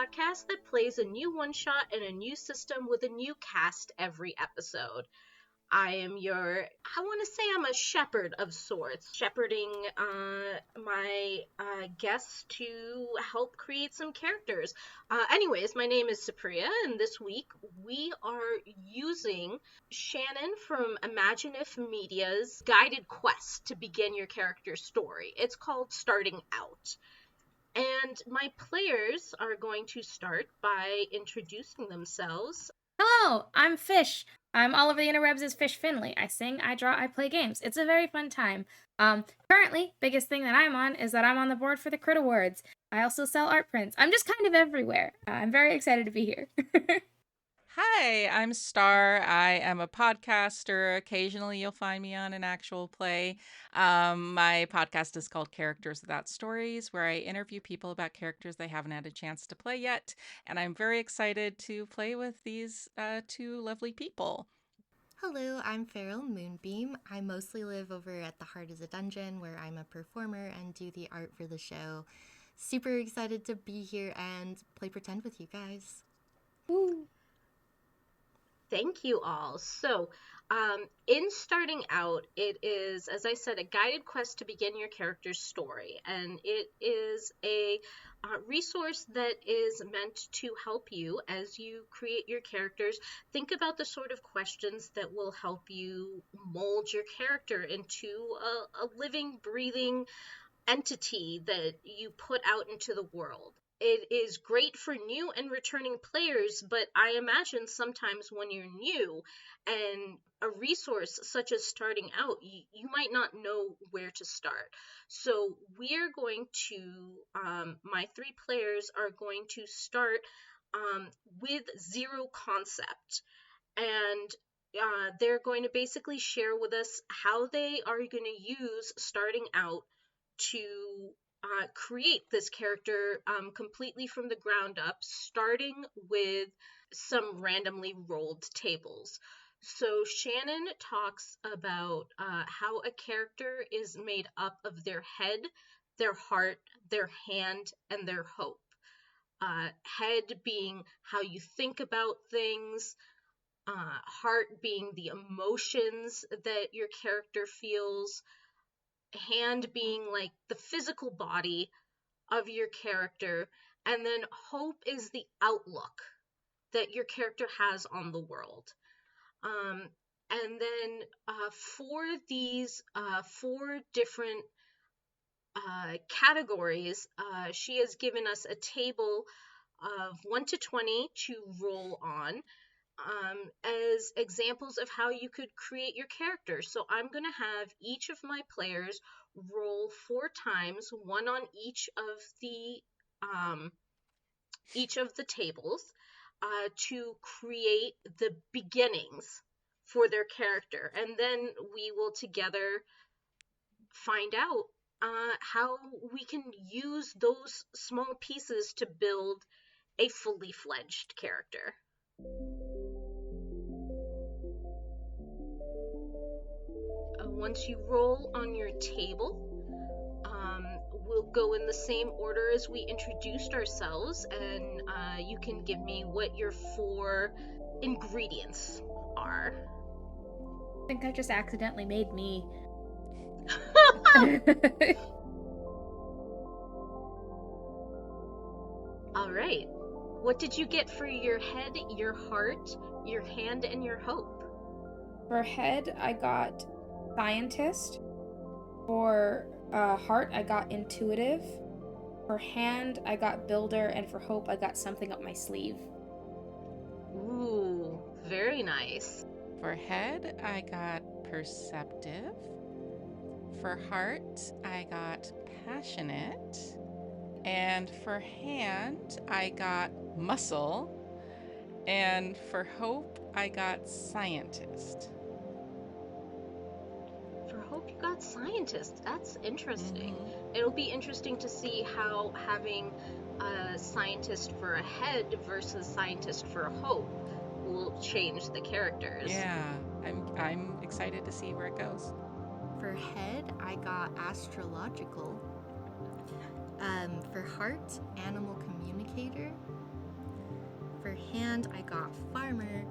podcast that plays a new one-shot in a new system with a new cast every episode. I want to say I'm a shepherd of sorts, shepherding my guests to help create some characters. Anyways, my name is Supriya, and this week we are using Shannon from Imaginif Media's guided quest to begin your character's story. It's called Starting Out. And my players are going to start by introducing themselves. Hello, I'm Fish. I'm all over the interwebs as Fish Finley. I sing, I draw, I play games. It's a very fun time. Currently, biggest thing that I'm on is that I'm on the board for the Crit Awards. I also sell art prints. I'm just kind of everywhere. I'm very excited to be here. Hi, I'm Star. I am a podcaster. Occasionally, you'll find me on an actual play. My podcast is called Characters Without Stories, where I interview people about characters they haven't had a chance to play yet. And I'm very excited to play with these two lovely people. Hello, I'm Feral Moonbeam. I mostly live over at the Heart is a Dungeon, where I'm a performer and do the art for the show. Super excited to be here and play pretend with you guys. Woo. Thank you all. So, in Starting Out, it is, as I said, a guided quest to begin your character's story. And it is a resource that is meant to help you as you create your characters. Think about the sort of questions that will help you mold your character into a living, breathing entity that you put out into the world. It is great for new and returning players, but I imagine sometimes when you're new and a resource such as Starting Out, you might not know where to start. So we're going to, my three players are going to start with zero concept. And they're going to basically share with us how they are going to use Starting Out to create this character completely from the ground up, starting with some randomly rolled tables. So Shannon talks about how a character is made up of their head, their heart, their hand, and their hope. Head being how you think about things, heart being the emotions that your character feels, hand being like the physical body of your character, and then hope is the outlook that your character has on the world. And then for these four different categories, she has given us a table of 1 to 20 to roll on. As examples of how you could create your character. So I'm going to have each of my players roll 4 times, one on each of the tables, to create the beginnings for their character, and then we will together find out how we can use those small pieces to build a fully fledged character. Once you roll on your table, we'll go in the same order as we introduced ourselves, and you can give me what your 4 ingredients are. I think I just accidentally made me. All right. What did you get for your head, your heart, your hand, and your hope? For head, I got scientist. For heart, I got intuitive. For hand, I got builder. And for hope, I got something up my sleeve. Ooh, very nice. For head, I got perceptive. For heart, I got passionate. And for hand, I got muscle. And for hope, I got scientist. For hope, you got scientist. That's interesting. It'll be interesting to see how having a scientist for a head versus scientist for a hope will change the characters. Yeah, I'm excited to see where it goes. For head, I got astrological. For heart, animal communicator. For hand, I got farmer,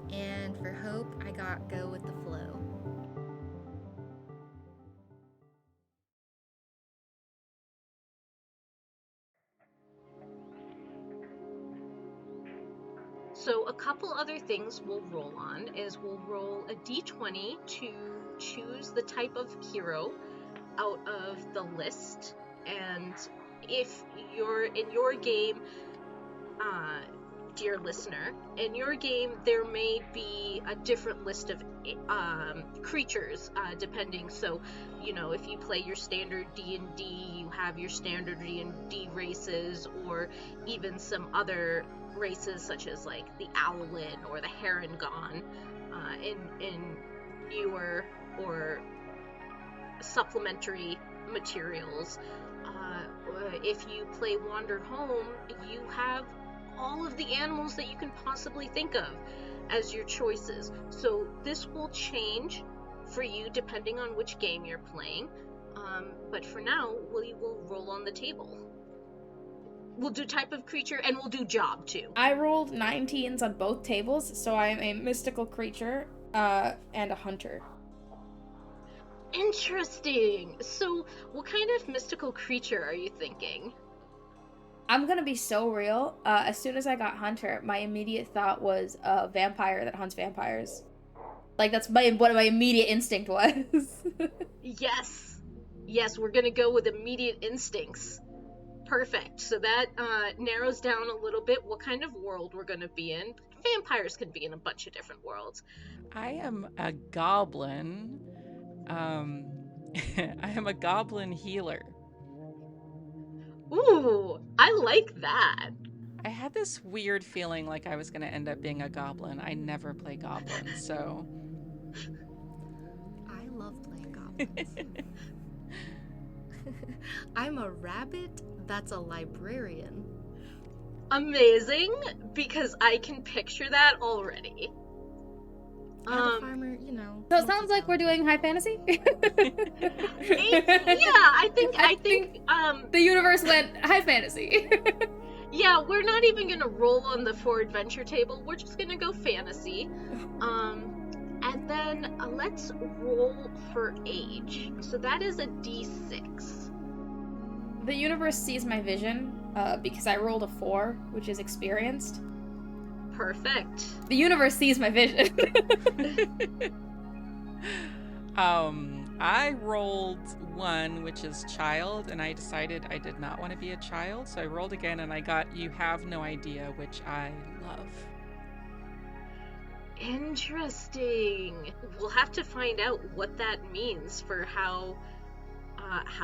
and for hope, I got go with the flow. So a couple other things we'll roll on is we'll roll a d20 to choose the type of hero out of the list. And if you're in your game, dear listener, in your game there may be a different list of creatures depending. So, you know, if you play your standard D&D, you have your standard D&D races, or even some other races such as like the Owlin or the Herongon in newer or supplementary materials. If you play Wander Home, you have all of the animals that you can possibly think of as your choices. So this will change for you depending on which game you're playing. But for now, we will roll on the table. We'll do type of creature and we'll do job too. I rolled 19s on both tables, so I am a mystical creature and a hunter. Interesting. So what kind of mystical creature are you thinking? I'm gonna be so real. As soon as I got hunter, my immediate thought was a vampire that hunts vampires. Like, that's what my immediate instinct was. Yes, we're gonna go with immediate instincts. Perfect. So that narrows down a little bit what kind of world we're gonna be in. Vampires could be in a bunch of different worlds. I am a goblin. I am a goblin healer. Ooh, I like that. I had this weird feeling like I was going to end up being a goblin. I never play goblins, so... I love playing goblins. I'm a rabbit that's a librarian. Amazing, because I can picture that already. And a farmer, you know. So it sounds like we're doing high fantasy. Yeah, I think the universe went high fantasy. yeah, we're not even gonna roll on the for adventure table. We're just gonna go fantasy. And then let's roll for age. So that is a d6. The universe sees my vision because I rolled a 4, which is experienced. Perfect. The universe sees my vision. I rolled 1, which is child, and I decided I did not want to be a child, so I rolled again and I got you have no idea, which I love. Interesting. We'll have to find out what that means for how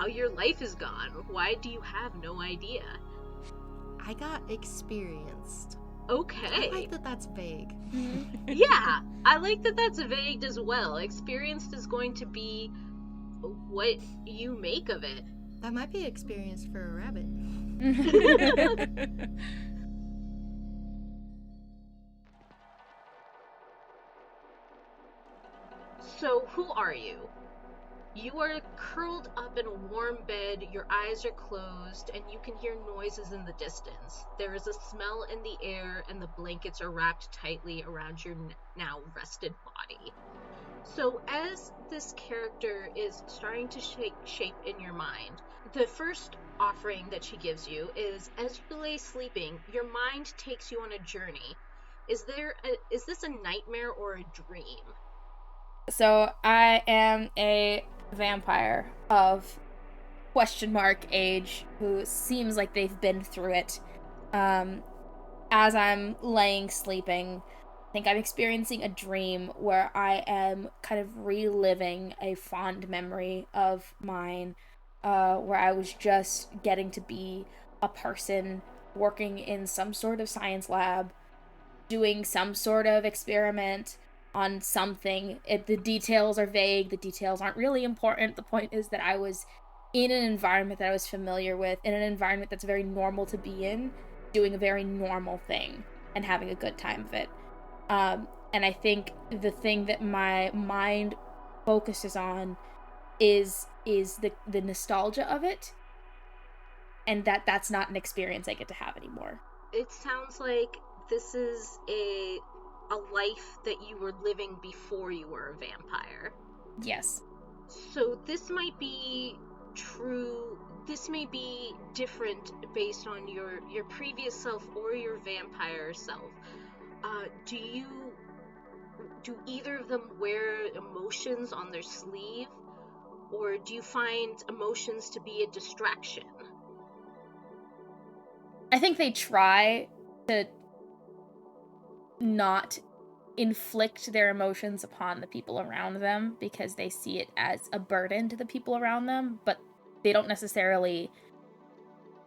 your life is gone. Why do you have no idea? I got experienced. Okay. I like that that's vague. Yeah, I like that that's vague as well. Experienced is going to be what you make of it. That might be experienced for a rabbit. So, who are you? You are curled up in a warm bed, your eyes are closed, and you can hear noises in the distance. There is a smell in the air, and the blankets are wrapped tightly around your now rested body. So, as this character is starting to shape in your mind, the first offering that she gives you is, as you lay sleeping, your mind takes you on a journey. Is this a nightmare or a dream? So I am a vampire of age who seems like they've been through it. As I'm laying sleeping, I think I'm experiencing a dream where I am kind of reliving a fond memory of mine, where I was just getting to be a person working in some sort of science lab, doing some sort of experiment on something. The details are vague, the details aren't really important. The point is that I was in an environment that I was familiar with, in an environment that's very normal to be in, doing a very normal thing and having a good time of it. And I think the thing that my mind focuses on is the nostalgia of it, and that's not an experience I get to have anymore. It sounds like this is a life that you were living before you were a vampire. Yes. So this might be true. This may be different based on your previous self or your vampire self. Do either of them wear emotions on their sleeve, or do you find emotions to be a distraction? I think they try to not inflict their emotions upon the people around them because they see it as a burden to the people around them, but they don't necessarily.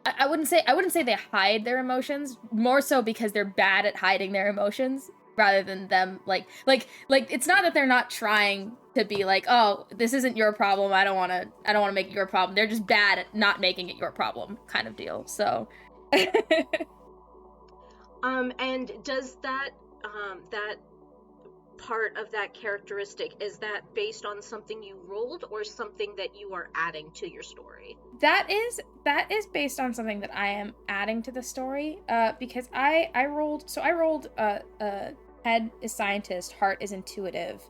I wouldn't say they hide their emotions, more so because they're bad at hiding their emotions rather than them like it's not that they're not trying to be like, oh, this isn't your problem, I don't want to make it your problem. They're just bad at not making it your problem kind of deal. So and does that part of that characteristic, is that based on something you rolled or something that you are adding to your story? That is based on something that I am adding to the story, because I rolled head is scientist, heart is intuitive,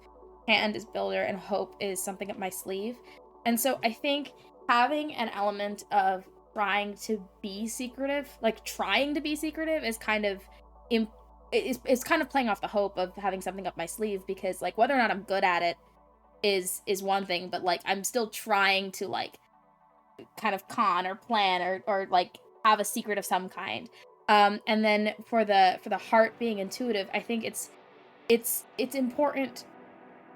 hand is builder, and hope is something up my sleeve. And so I think having an element of trying to be secretive is kind of is kind of playing off the hope of having something up my sleeve, because like whether or not I'm good at it is one thing, but like I'm still trying to like kind of con or plan or like have a secret of some kind. And then for the heart being intuitive, I think it's important.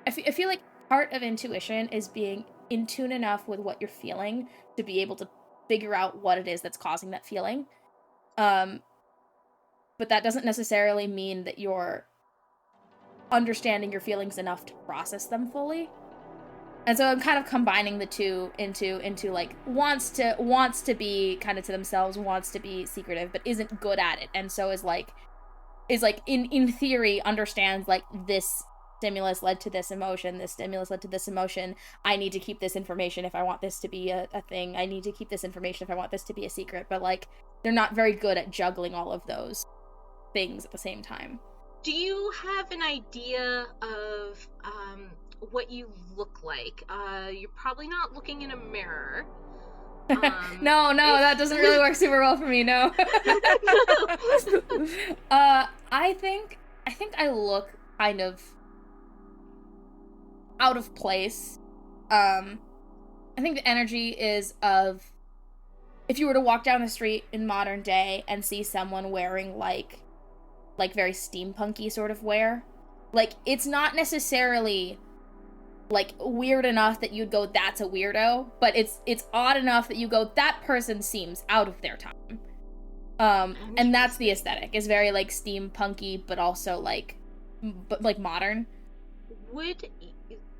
I feel like part of intuition is being in tune enough with what you're feeling to be able to figure out what it is that's causing that feeling. But that doesn't necessarily mean that you're understanding your feelings enough to process them fully. And so I'm kind of combining the two into like wants to be kind of to themselves, wants to be secretive, but isn't good at it. And so is like in theory understands like this stimulus led to this emotion, this stimulus led to this emotion. I need to keep this information if I want this to be a thing. I need to keep this information if I want this to be a secret. But like they're not very good at juggling all of those things at the same time. Do you have an idea of what you look like? You're probably not looking in a mirror. No, that doesn't really work super well for me, no. I think I look kind of out of place. I think the energy is of if you were to walk down the street in modern day and see someone wearing like very steampunky sort of wear, like it's not necessarily like weird enough that you'd go that's a weirdo, but it's odd enough that you go that person seems out of their time. And that's the aesthetic, is very like steampunky but also like modern. Would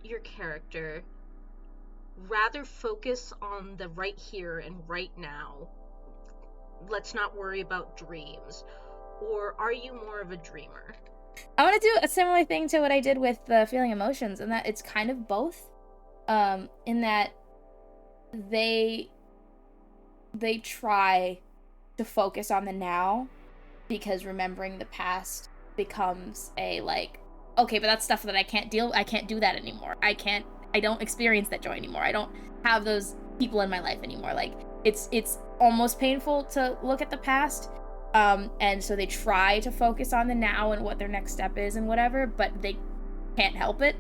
your character rather focus on the right here and right now, let's not worry about dreams, or are you more of a dreamer? I want to do a similar thing to what I did with the feeling emotions, in that it's kind of both. In that they try to focus on the now, because remembering the past becomes a like, okay, but that's stuff that I can't do that anymore. I don't experience that joy anymore. I don't have those people in my life anymore. Like it's almost painful to look at the past. And so they try to focus on the now and what their next step is and whatever, but they can't help it.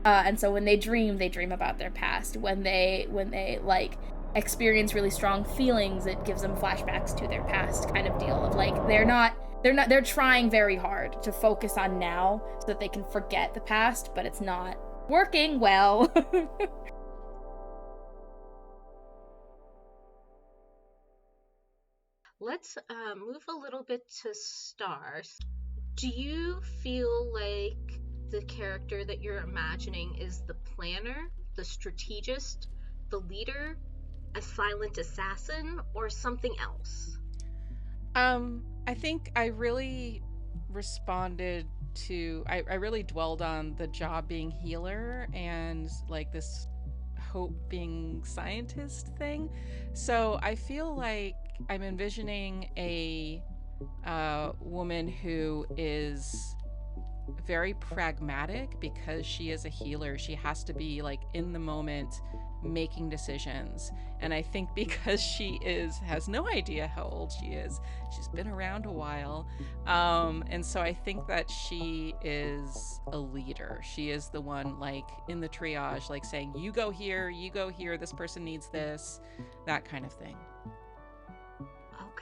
And so when they dream about their past. When they like experience really strong feelings, it gives them flashbacks to their past, kind of deal of like they're trying very hard to focus on now so that they can forget the past, but it's not working well. Let's move a little bit to stars. Do you feel like the character that you're imagining is the planner, the strategist, the leader, a silent assassin, or something else? I think I really responded to I really dwelled on the job being healer and like this hope being scientist thing. So I feel like I'm envisioning a woman who is very pragmatic because she is a healer. She has to be like in the moment making decisions. And I think because she has no idea how old she is, she's been around a while. And so I think that she is a leader. She is the one like in the triage, like saying, you go here, this person needs this, that kind of thing.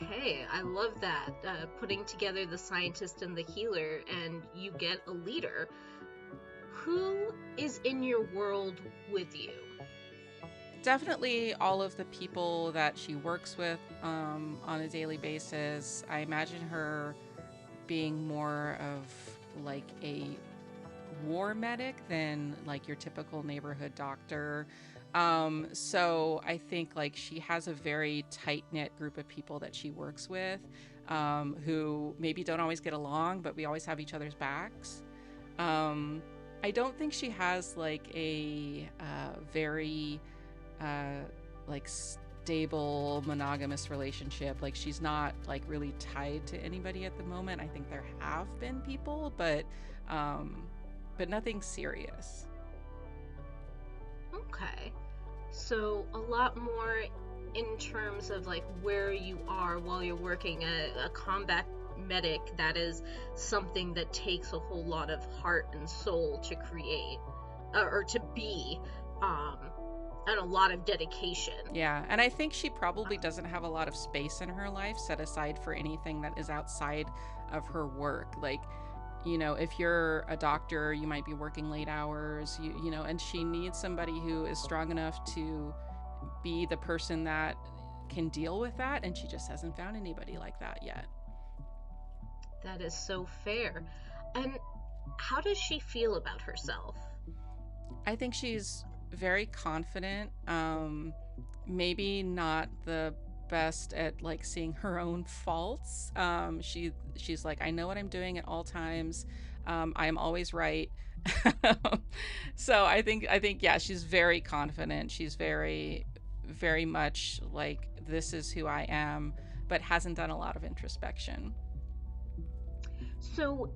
Okay, I love that. Putting together the scientist and the healer, and you get a leader. Who is in your world with you? Definitely all of the people that she works with on a daily basis. I imagine her being more of like a war medic than like your typical neighborhood doctor. So I think like she has a very tight knit group of people that she works with, who maybe don't always get along, but we always have each other's backs. Um, I don't think she has like a very like stable monogamous relationship. Like she's not like really tied to anybody at the moment. I think there have been people, but nothing serious. Okay. So a lot more in terms of like where you are while you're working a combat medic. That is something that takes a whole lot of heart and soul to create or to be, and a lot of dedication. Yeah, and I think she probably doesn't have a lot of space in her life set aside for anything that is outside of her work. Like, you know, if you're a doctor, you might be working late hours, you know, and she needs somebody who is strong enough to be the person that can deal with that, and she just hasn't found anybody like that yet. That is so fair. And how does she feel about herself? I think she's very confident. Maybe not the best at like seeing her own faults. She's like, I know what I'm doing at all times. I am always right. So I think yeah, she's very confident. She's very much like, this is who I am, but hasn't done a lot of introspection. So,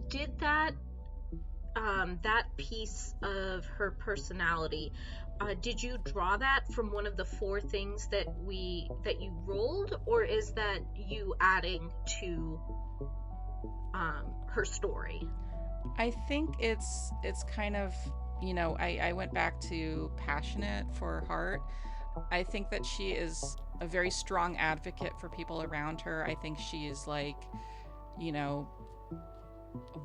did that piece of her personality, did you draw that from one of the four things that you rolled, or is that you adding to her story? I think it's kind of, you know, I went back to passionate for heart. I think that she is a very strong advocate for people around her. I think she is like, you know,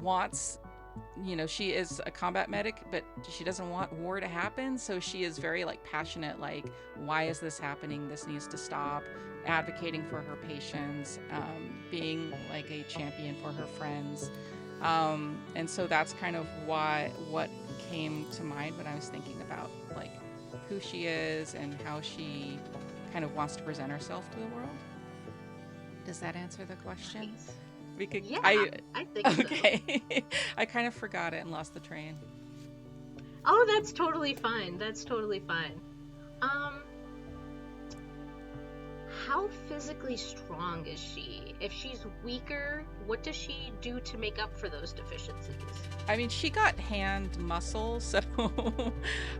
wants, you know, she is a combat medic, but she doesn't want war to happen. So she is very like passionate, like, why is this happening? This needs to stop. Advocating for her patients, being like a champion for her friends. And so that's kind of what came to mind when I was thinking about like who she is and how she kind of wants to present herself to the world. Does that answer the question? Nice. We could. Yeah, I think so. Okay. I kind of forgot it and lost the train. Oh, that's totally fine. That's totally fine. How physically strong is she? If she's weaker, what does she do to make up for those deficiencies? I mean, she got hand muscle, so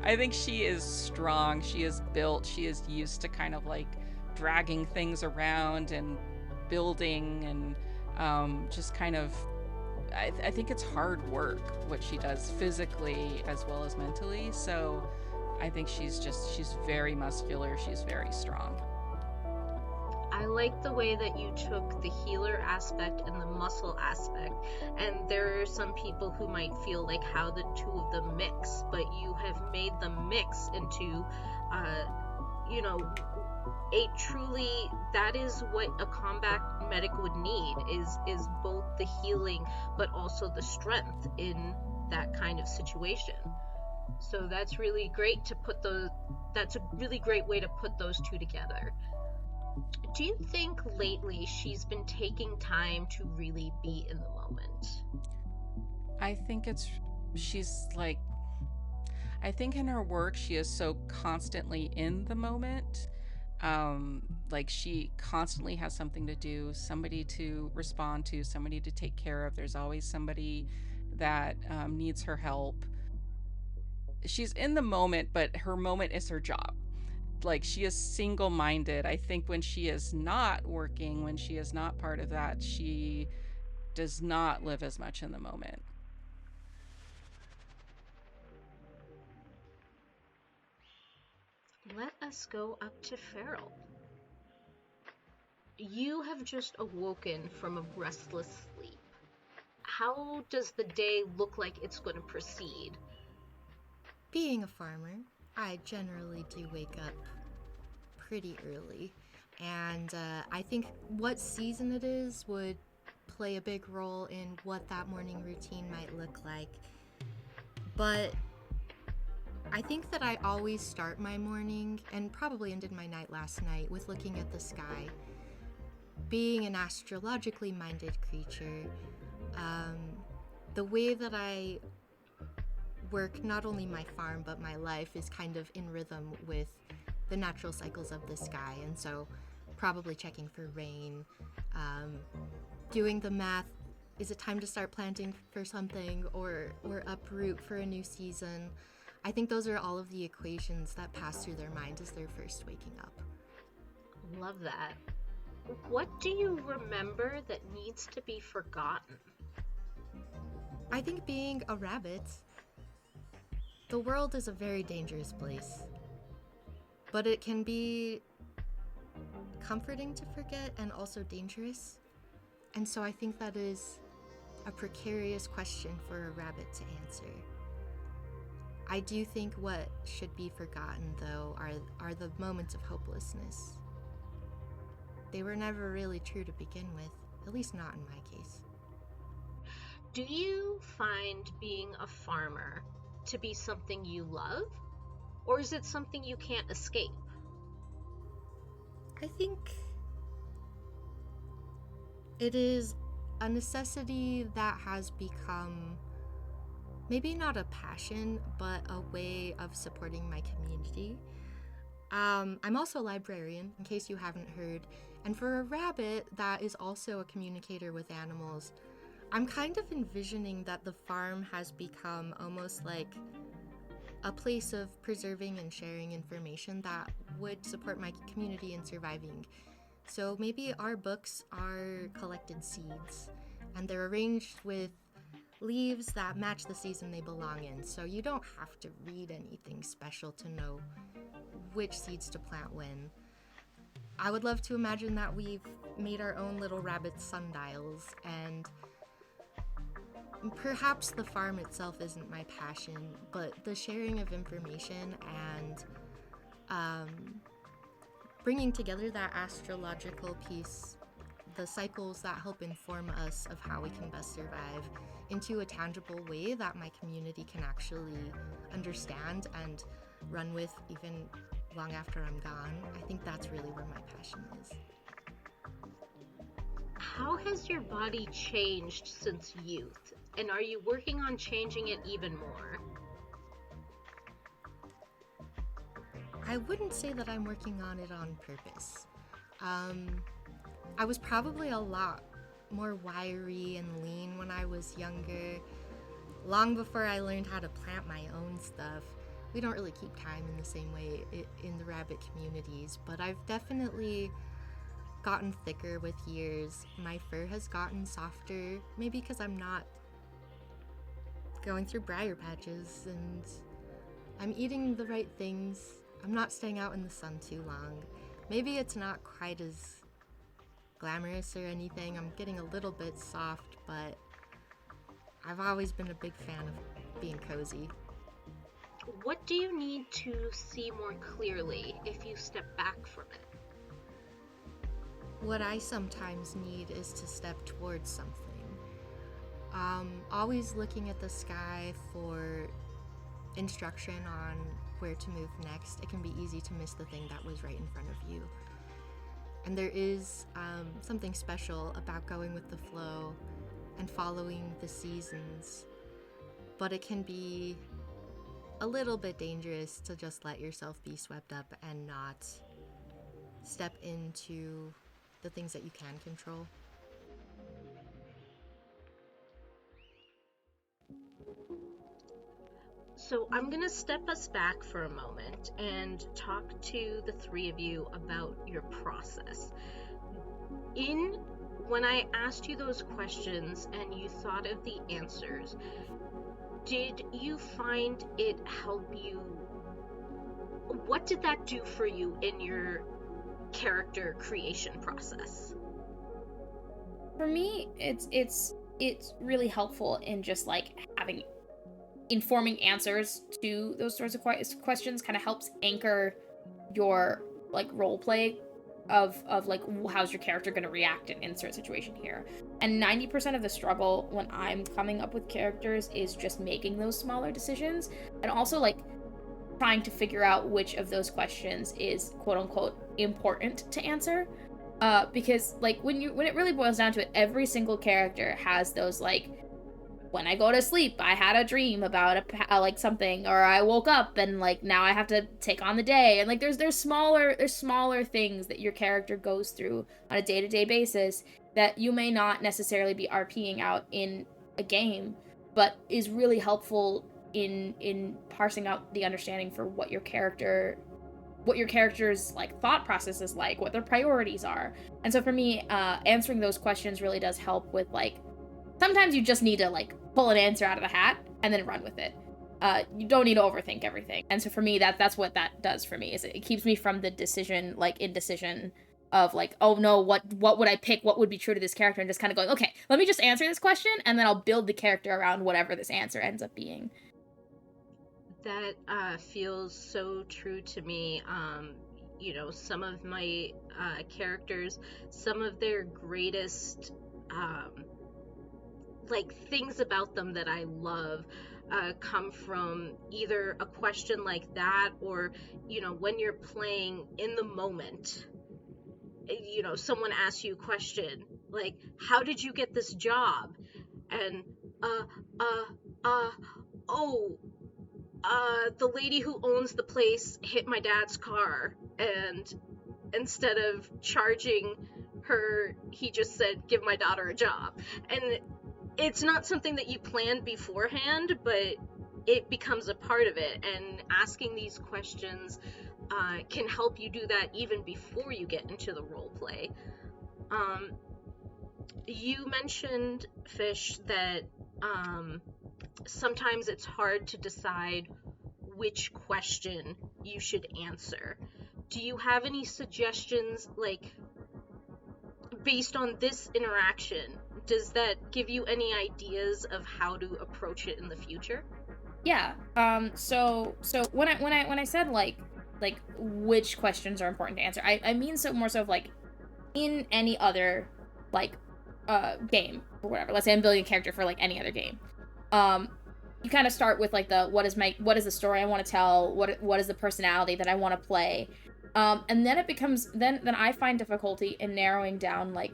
I think she is strong. She is built. She is used to kind of like dragging things around and building and just kind of. I think it's hard work what she does physically as well as mentally. So I think she's very muscular. She's very strong. I like the way that you took the healer aspect and the muscle aspect, and there are some people who might feel like how the two of them mix, but you have made them mix into, you know, a truly, that is what a combat medic would need, is both the healing but also the strength in that kind of situation. So that's really great to put those, that's a really great way to put those two together. Do you think lately she's been taking time to really be in the moment? I think she's like, I think in her work she is so constantly in the moment Like she constantly has something to do, somebody to respond to, somebody to take care of. There's always somebody that needs her help. She's in the moment, but her moment is her job. Like she is single-minded. I think when she is not working, when she is not part of that, she does not live as much in the moment. Let us go up to Farrell. You have just awoken from a restless sleep. How does the day look like it's going to proceed? Being a farmer, I generally do wake up pretty early. And I think what season it is would play a big role in what that morning routine might look like. But I think that I always start my morning, and probably ended my night last night, with looking at the sky. Being an astrologically minded creature, the way that I work not only my farm but my life is kind of in rhythm with the natural cycles of the sky, and so probably checking for rain, doing the math, is it time to start planting for something or uproot for a new season? I think those are all of the equations that pass through their mind as they're first waking up. Love that. What do you remember that needs to be forgotten? I think being a rabbit, the world is a very dangerous place, but it can be comforting to forget and also dangerous. And so I think that is a precarious question for a rabbit to answer. I do think what should be forgotten, though, are the moments of hopelessness. They were never really true to begin with, at least not in my case. Do you find being a farmer to be something you love, or is it something you can't escape? I think it is a necessity that has become maybe not a passion, but a way of supporting my community. I'm also a librarian, in case you haven't heard, and for a rabbit that is also a communicator with animals, I'm kind of envisioning that the farm has become almost like a place of preserving and sharing information that would support my community in surviving. So maybe our books are collected seeds, and they're arranged with leaves that match the season they belong in, so you don't have to read anything special to know which seeds to plant when. I would love to imagine that we've made our own little rabbit sundials, and perhaps the farm itself isn't my passion, but the sharing of information and bringing together that astrological piece, the cycles that help inform us of how we can best survive, into a tangible way that my community can actually understand and run with even long after I'm gone. I think that's really where my passion is. How has your body changed since youth, and are you working on changing it even more? I wouldn't say that I'm working on it on purpose. I was probably a lot more wiry and lean when I was younger, long before I learned how to plant my own stuff. We don't really keep time in the same way in the rabbit communities, but I've definitely gotten thicker with years. My fur has gotten softer, maybe because I'm not going through briar patches, and I'm eating the right things. I'm not staying out in the sun too long. Maybe it's not quite as glamorous or anything. I'm getting a little bit soft, but I've always been a big fan of being cozy. What do you need to see more clearly if you step back from it? What I sometimes need is to step towards something. Always looking at the sky for instruction on where to move next. It can be easy to miss the thing that was right in front of you. And there is something special about going with the flow and following the seasons. But it can be a little bit dangerous to just let yourself be swept up and not step into the things that you can control. So I'm going to step us back for a moment and talk to the three of you about your process. When I asked you those questions and you thought of the answers, did you find it help you? What did that do for you in your character creation process? For me, it's really helpful in just like having informing answers to those sorts of questions. Kind of helps anchor your like role play of like how's your character going to react in insert situation here. And 90% of the struggle when I'm coming up with characters is just making those smaller decisions, and also like trying to figure out which of those questions is quote unquote important to answer. Because like when it really boils down to it, every single character has those like, when I go to sleep, I had a dream about like something, or I woke up and like now I have to take on the day, and like there's smaller things that your character goes through on a day-to-day basis that you may not necessarily be RPing out in a game, but is really helpful in parsing out the understanding for what your character's like thought process is like, what their priorities are. And so for me, answering those questions really does help with like, sometimes you just need to like pull an answer out of the hat and then run with it. You don't need to overthink everything. And so for me, that's what that does for me, is it keeps me from the indecision of like, oh no, what would I pick? What would be true to this character? And just kind of going, okay, let me just answer this question and then I'll build the character around whatever this answer ends up being. That feels so true to me. Some of my characters, some of their greatest like things about them that I love come from either a question like that, or when you're playing in the moment, someone asks you a question like, how did you get this job? And the lady who owns the place hit my dad's car, and instead of charging her, he just said, give my daughter a job. And it's not something that you planned beforehand, but it becomes a part of it, and asking these questions can help you do that even before you get into the role play. You mentioned, Fish, that sometimes it's hard to decide which question you should answer. Do you have any suggestions, like, based on this interaction? Does that give you any ideas of how to approach it in the future? Yeah. So when I said like which questions are important to answer, I mean more so of like in any other like game or whatever. Let's say I'm building a character for like any other game. You kind of start with like what is the story I want to tell, what is the personality that I want to play. And then it becomes then I find difficulty in narrowing down like,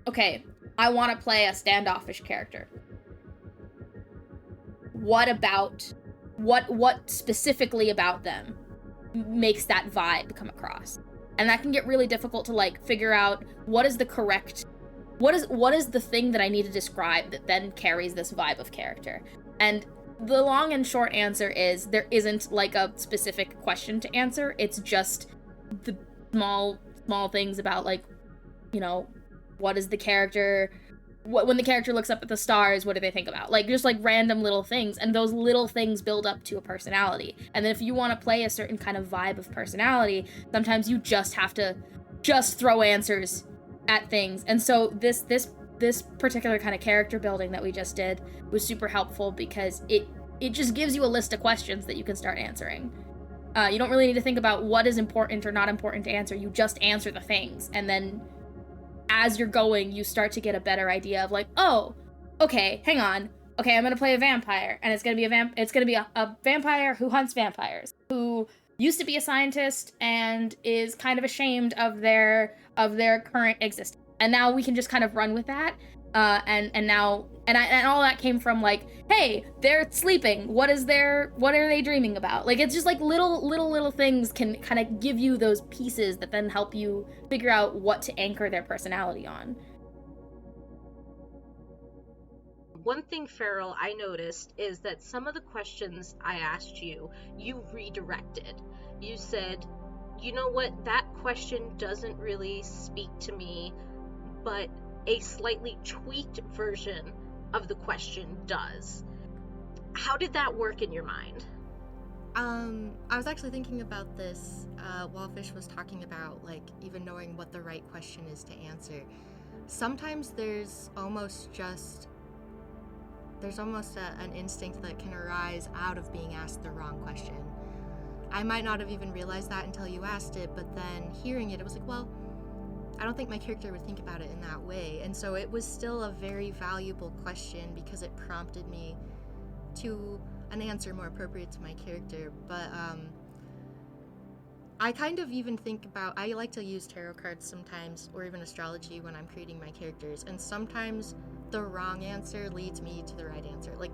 okay, I want to play a standoffish character. What specifically about them makes that vibe come across? And that can get really difficult to like figure out what is the thing that I need to describe that then carries this vibe of character. And the long and short answer is there isn't like a specific question to answer. It's just the small things about like, what is the character, when the character looks up at the stars, what do they think about? Like, just like random little things, and those little things build up to a personality. And then if you want to play a certain kind of vibe of personality, sometimes you just have to just throw answers at things. And so this particular kind of character building that we just did was super helpful, because it just gives you a list of questions that you can start answering. You don't really need to think about what is important or not important to answer. You just answer the things, and then as you're going, you start to get a better idea of like, oh, okay, hang on. Okay, I'm gonna play a vampire, and it's gonna be a vampire who hunts vampires, who used to be a scientist and is kind of ashamed of their current existence. And now we can just kind of run with that. And now And all that came from like, hey, they're sleeping. What are they dreaming about? Like, it's just like little things can kind of give you those pieces that then help you figure out what to anchor their personality on. One thing, Farrell, I noticed is that some of the questions I asked you, you redirected. You said, you know what, that question doesn't really speak to me, but a slightly tweaked version of the question does. How did that work in your mind? I was actually thinking about this while Fish was talking about, like, even knowing what the right question is to answer. Sometimes there's almost an instinct that can arise out of being asked the wrong question. I might not have even realized that until you asked it, but then hearing it, it was like, well, I don't think my character would think about it in that way. And so it was still a very valuable question because it prompted me to an answer more appropriate to my character. But I kind of even think about, I like to use tarot cards sometimes, or even astrology when I'm creating my characters, and sometimes the wrong answer leads me to the right answer. Like,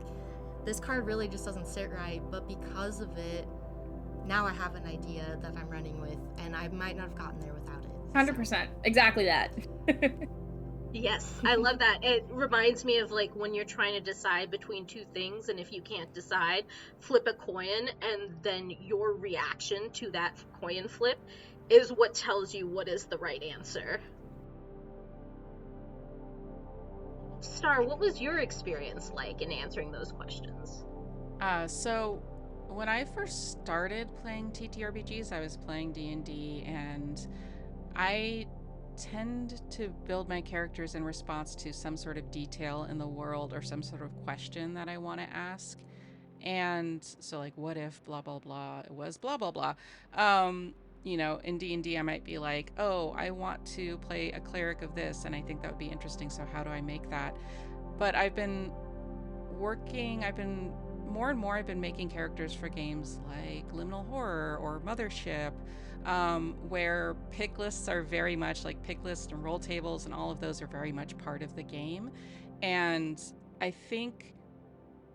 this card really just doesn't sit right, but because of it, now I have an idea that I'm running with, and I might not have gotten there without it. 100%. Exactly that. Yes, I love that. It reminds me of like when you're trying to decide between two things, and if you can't decide, flip a coin, and then your reaction to that coin flip is what tells you what is the right answer. Star, what was your experience like in answering those questions? So when I first started playing TTRPGs, I was playing D&D, and I tend to build my characters in response to some sort of detail in the world or some sort of question that I want to ask. And so, like, what if blah blah blah, it was blah blah blah. In D&D I might be like, oh, I want to play a cleric of this, and I think that would be interesting, so how do I make that? But I've been more and more I've been making characters for games like Liminal Horror or Mothership, where pick lists are very much like pick lists, and roll tables and all of those are very much part of the game. And I think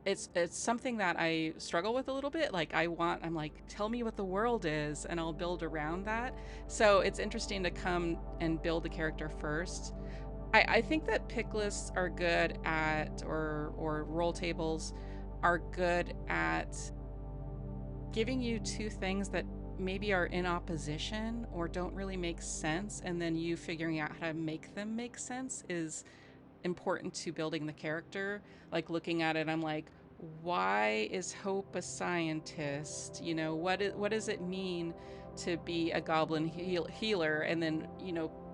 it's something that I struggle with a little bit. Like, I'm like, tell me what the world is and I'll build around that. So it's interesting to come and build the character first. I think that pick lists are good at, or roll tables are good at giving you two things that maybe are in opposition or don't really make sense, and then you figuring out how to make them make sense is important to building the character. Like, looking at it, I'm like, why is Hope a scientist? What does it mean to be a goblin healer? And then,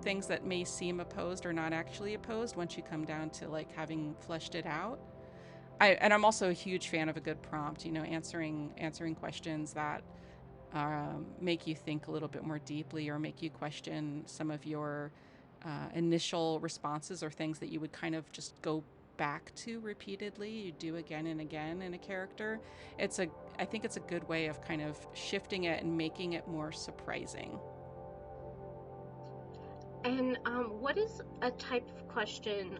things that may seem opposed are not actually opposed once you come down to like having fleshed it out. I'm also a huge fan of a good prompt, answering questions that make you think a little bit more deeply, or make you question some of your initial responses, or things that you would kind of just go back to repeatedly, you do again and again in a character. I think it's a good way of kind of shifting it and making it more surprising. And what is a type of question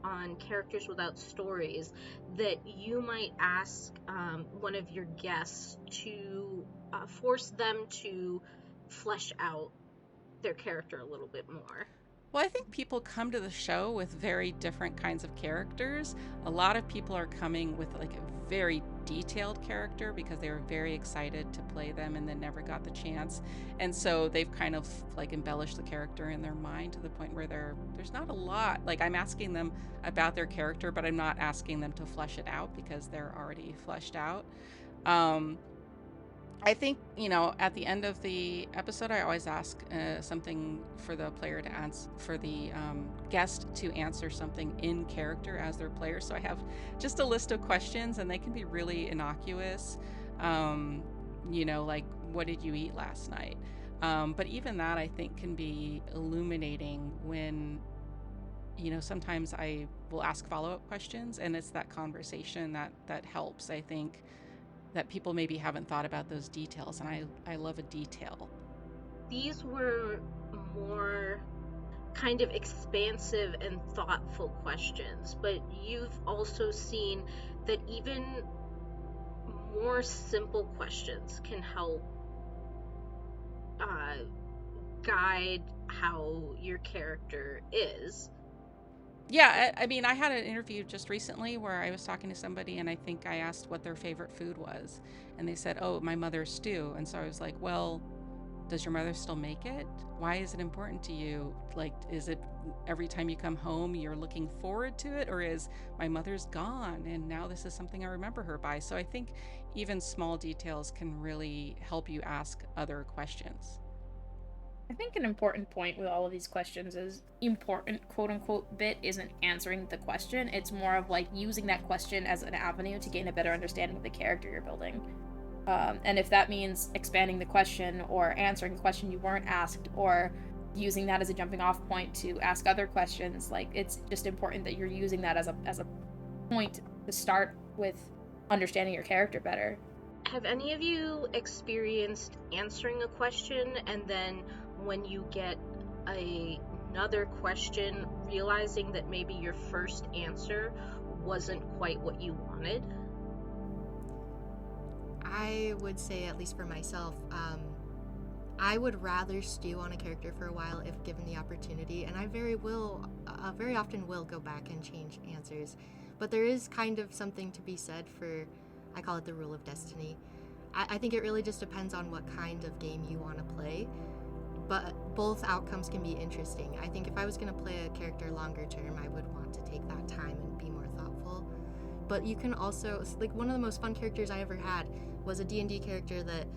on Characters Without Stories that you might ask one of your guests to force them to flesh out their character a little bit more? Well, I think people come to the show with very different kinds of characters. A lot of people are coming with like a very detailed character because they were very excited to play them and then never got the chance. And so they've kind of like embellished the character in their mind to the point where there's not a lot. Like, I'm asking them about their character, but I'm not asking them to flesh it out because they're already fleshed out. I think, at the end of the episode, I always ask something for the player to answer, for the guest to answer something in character as their player. So I have just a list of questions, and they can be really innocuous. Like, what did you eat last night? But even that, I think, can be illuminating when, sometimes I will ask follow-up questions, and it's that conversation that helps, I think, that people maybe haven't thought about those details, and I love a detail. These were more kind of expansive and thoughtful questions, but you've also seen that even more simple questions can help guide how your character is. Yeah, I mean, I had an interview just recently where I was talking to somebody and I think I asked what their favorite food was. And they said, oh, my mother's stew. And so I was like, well, does your mother still make it? Why is it important to you? Like, is it every time you come home you're looking forward to it? Or is my mother's gone and now this is something I remember her by? So I think even small details can really help you ask other questions. I think an important point with all of these questions is important quote unquote bit isn't answering the question. It's more of like using that question as an avenue to gain a better understanding of the character you're building. And if that means expanding the question or answering a question you weren't asked or using that as a jumping off point to ask other questions, like it's just important that you're using that as a point to start with understanding your character better. Have any of you experienced answering a question and then when you get another question, realizing that maybe your first answer wasn't quite what you wanted? I would say, at least for myself, I would rather stew on a character for a while if given the opportunity, and I very often will go back and change answers. But there is kind of something to be said for, I call it the rule of destiny. I think it really just depends on what kind of game you want to play, but both outcomes can be interesting. I think if I was going to play a character longer term, I would want to take that time and be more thoughtful. But you can also, like, one of the most fun characters I ever had was a D&D character that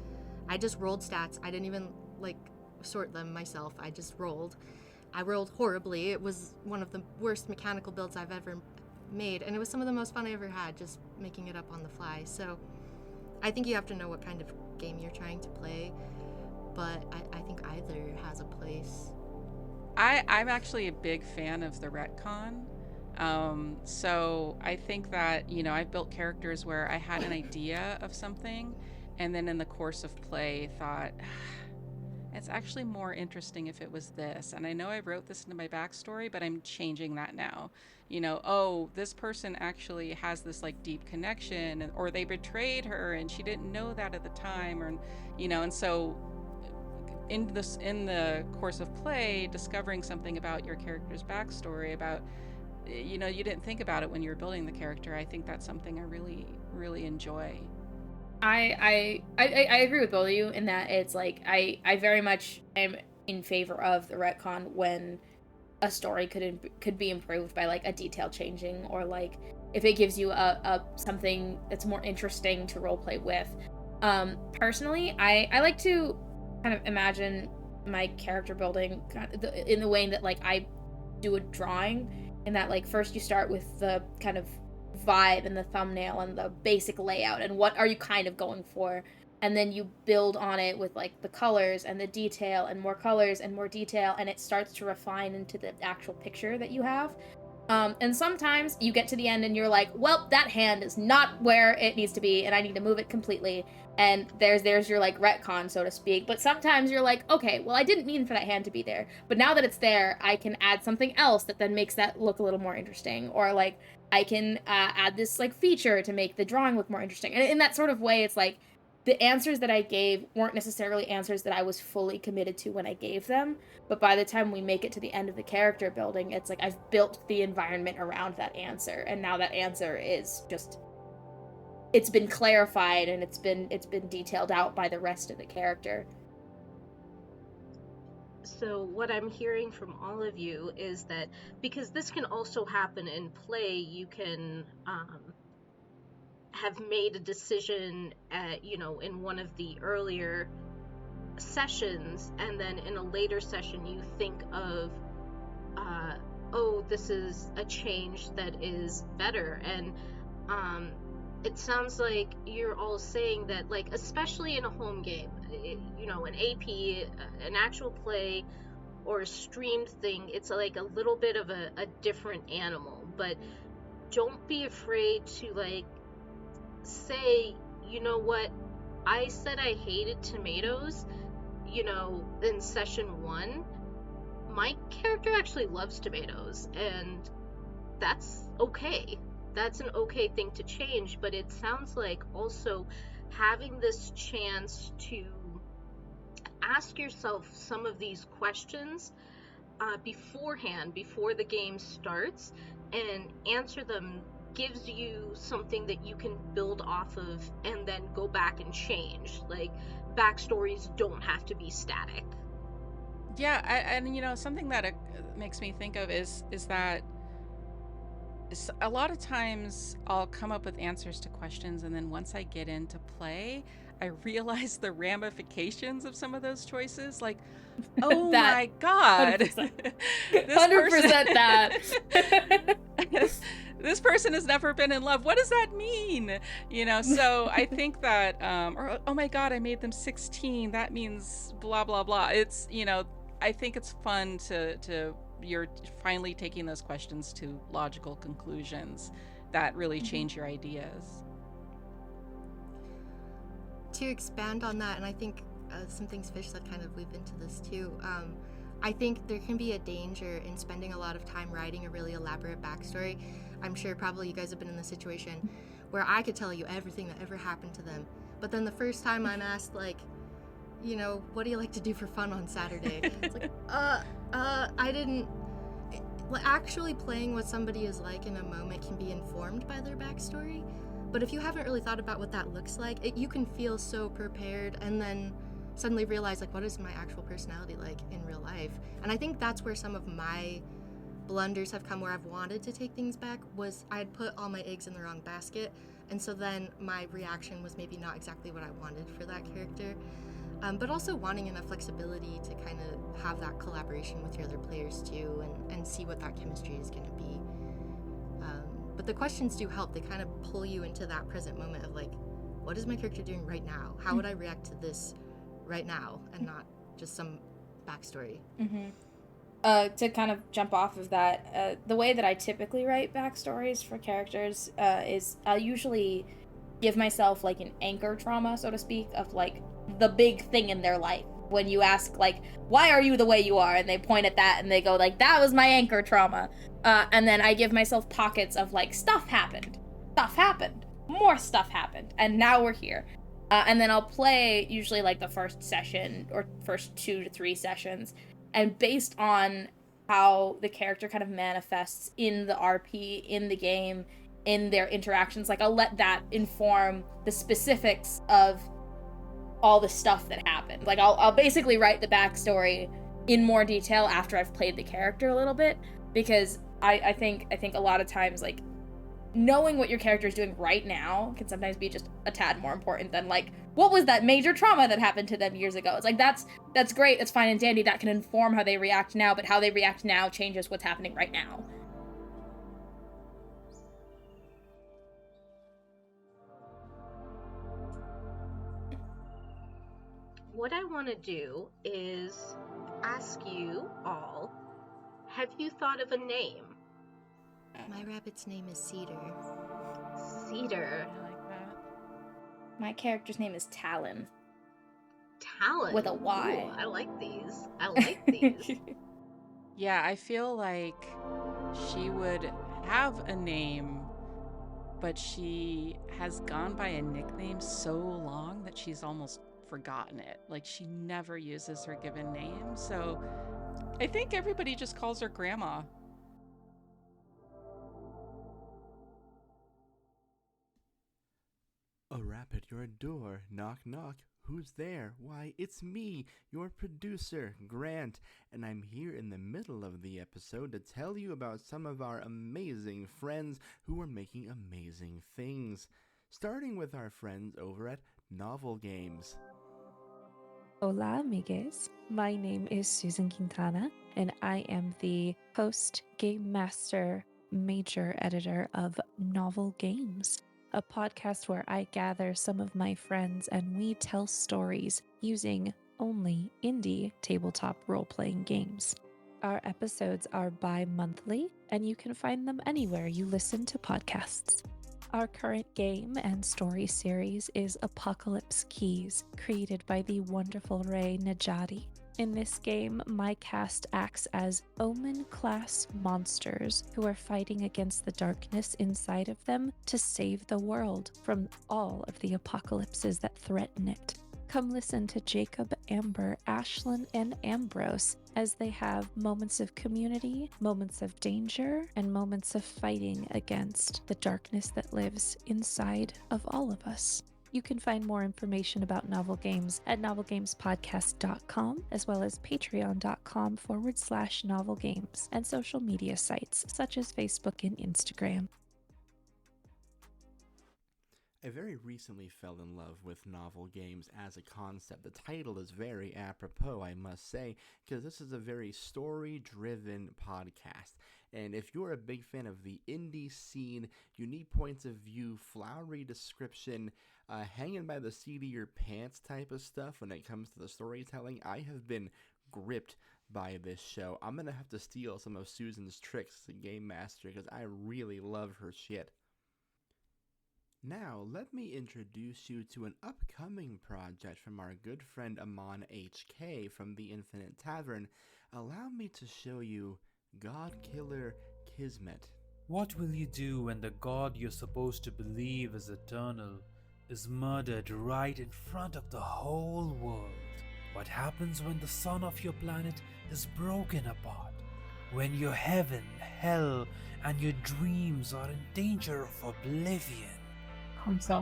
I just rolled stats. I didn't even, like, sort them myself. I just rolled. I rolled horribly. It was one of the worst mechanical builds I've ever made, and it was some of the most fun I ever had, just making it up on the fly. So I think you have to know what kind of game you're trying to play, but I think either has a place. I'm actually a big fan of the retcon. So I think that, I've built characters where I had an idea of something and then in the course of play thought, it's actually more interesting if it was this. And I know I wrote this into my backstory, but I'm changing that now. Oh, this person actually has this like deep connection, or they betrayed her and she didn't know that at the time, or, and so in the course of play, discovering something about your character's backstory, about you didn't think about it when you were building the character. I think that's something I really, really enjoy. I agree with both of you in that it's like I very much am in favor of the retcon when a story could be improved by like a detail changing, or like if it gives you a something that's more interesting to roleplay with. Personally, I like to kind of imagine my character building in the way that like I do a drawing, in that like first you start with the kind of vibe and the thumbnail and the basic layout and what are you kind of going for, and then you build on it with like the colors and the detail and more colors and more detail, and it starts to refine into the actual picture that you have. And sometimes you get to the end and you're like, well, that hand is not where it needs to be and I need to move it completely. And there's your like retcon, so to speak. But sometimes you're like, okay, well, I didn't mean for that hand to be there, but now that it's there, I can add something else that then makes that look a little more interesting. Or like I can add this like feature to make the drawing look more interesting. And in that sort of way, it's like the answers that I gave weren't necessarily answers that I was fully committed to when I gave them, but by the time we make it to the end of the character building, it's like I've built the environment around that answer, and now that answer is just, it's been clarified and it's been detailed out by the rest of the character. So what I'm hearing from all of you is that because this can also happen in play, you can have made a decision in one of the earlier sessions, and then in a later session you think of oh, this is a change that is better. And it sounds like you're all saying that, like, especially in a home game, an AP, an actual play or a streamed thing, it's like a little bit of a different animal. But don't be afraid to like say, you know what, I said I hated tomatoes, in session 1. my character actually loves tomatoes, and that's okay. That's an okay thing to change, but it sounds like also having this chance to ask yourself some of these questions beforehand, before the game starts, and answer them gives you something that you can build off of and then go back and change. Like, backstories don't have to be static. Yeah, and something that makes me think of is that a lot of times I'll come up with answers to questions, and then once I get into play, I realize the ramifications of some of those choices. Like, oh That my god, 100%. this 100% that. this person has never been in love. What does that mean? So I think that, or oh my god, I made them 16. That means blah blah blah. It's I think it's fun to you're finally taking those questions to logical conclusions that really change your ideas. To expand on that, and I think some things Fish said kind of weave into this too, I think there can be a danger in spending a lot of time writing a really elaborate backstory. I'm sure probably you guys have been in the situation where I could tell you everything that ever happened to them, but then the first time I'm asked, like, what do you like to do for fun on Saturday? It's like, I didn't. Actually, playing what somebody is like in a moment can be informed by their backstory, but if you haven't really thought about what that looks like, you can feel so prepared and then suddenly realize, like, what is my actual personality like in real life? And I think that's where some of my blunders have come, where I've wanted to take things back, was I had put all my eggs in the wrong basket, and so then my reaction was maybe not exactly what I wanted for that character. But also wanting enough flexibility to kind of have that collaboration with your other players too, and see what that chemistry is going to be. But the questions do help. They kind of pull you into that present moment of, like, what is my character doing right now? How would I react to this right now, and not just some backstory? To kind of jump off of that, the way that I typically write backstories for characters is I'll usually give myself, like, an anchor trauma, so to speak, of, like, the big thing in their life. When you ask, like, why are you the way you are? And they point at that and they go, like, that was my anchor trauma. And then I give myself pockets of, like, stuff happened, more stuff happened, and now we're here. And then I'll play usually, like, the first session or first 2 to 3 sessions. And based on how the character kind of manifests in the RP, in the game, in their interactions, like, I'll let that inform the specifics of all the stuff that happened. Like, I'll basically write the backstory in more detail after I've played the character a little bit, because I think a lot of times, like, knowing what your character is doing right now can sometimes be just a tad more important than, like, what was that major trauma that happened to them years ago. It's like, that's great, that's fine and dandy, that can inform how they react now, but how they react now changes what's happening right now. What I want to do is ask you all, have you thought of a name? My rabbit's name is Cedar. Cedar. I like that. My character's name is Talon. Talon. With a Y. Ooh, I like these. Yeah, I feel like she would have a name, but she has gone by a nickname so long that she's almost forgotten it. Like, she never uses her given name, so I think everybody just calls her Grandma. A rap at your door, knock knock, who's there? Why, it's me, your producer, Grant, and I'm here in the middle of the episode to tell you about some of our amazing friends who are making amazing things. Starting with our friends over at Novel Games. Hola, amigues. My name is Susan Quintana, and I am the host, game master, major editor of Novel Games, a podcast where I gather some of my friends and we tell stories using only indie tabletop role-playing games. Our episodes are bi-monthly, and you can find them anywhere you listen to podcasts. Our current game and story series is Apocalypse Keys, created by the wonderful Ray Najati. In this game, my cast acts as Omen-class monsters who are fighting against the darkness inside of them to save the world from all of the apocalypses that threaten it. Come listen to Jacob, Amber, Ashlyn, and Ambrose as they have moments of community, moments of danger, and moments of fighting against the darkness that lives inside of all of us. You can find more information about Novel Games at novelgamespodcast.com, as well as patreon.com/novelgames, and social media sites such as Facebook and Instagram. I very recently fell in love with novel games as a concept. The title is very apropos, I must say, because this is a very story-driven podcast. And if you're a big fan of the indie scene, unique points of view, flowery description, hanging by the seat of your pants type of stuff when it comes to the storytelling, I have been gripped by this show. I'm going to have to steal some of Susan's tricks as a game master because I really love her shit. Now, let me introduce you to an upcoming project from our good friend Amon HK from the Infinite Tavern. Allow me to show you God Killer Kismet. What will you do when the god you're supposed to believe is eternal is murdered right in front of the whole world? What happens when the sun of your planet is broken apart? When your heaven, hell, and your dreams are in danger of oblivion? Hamsa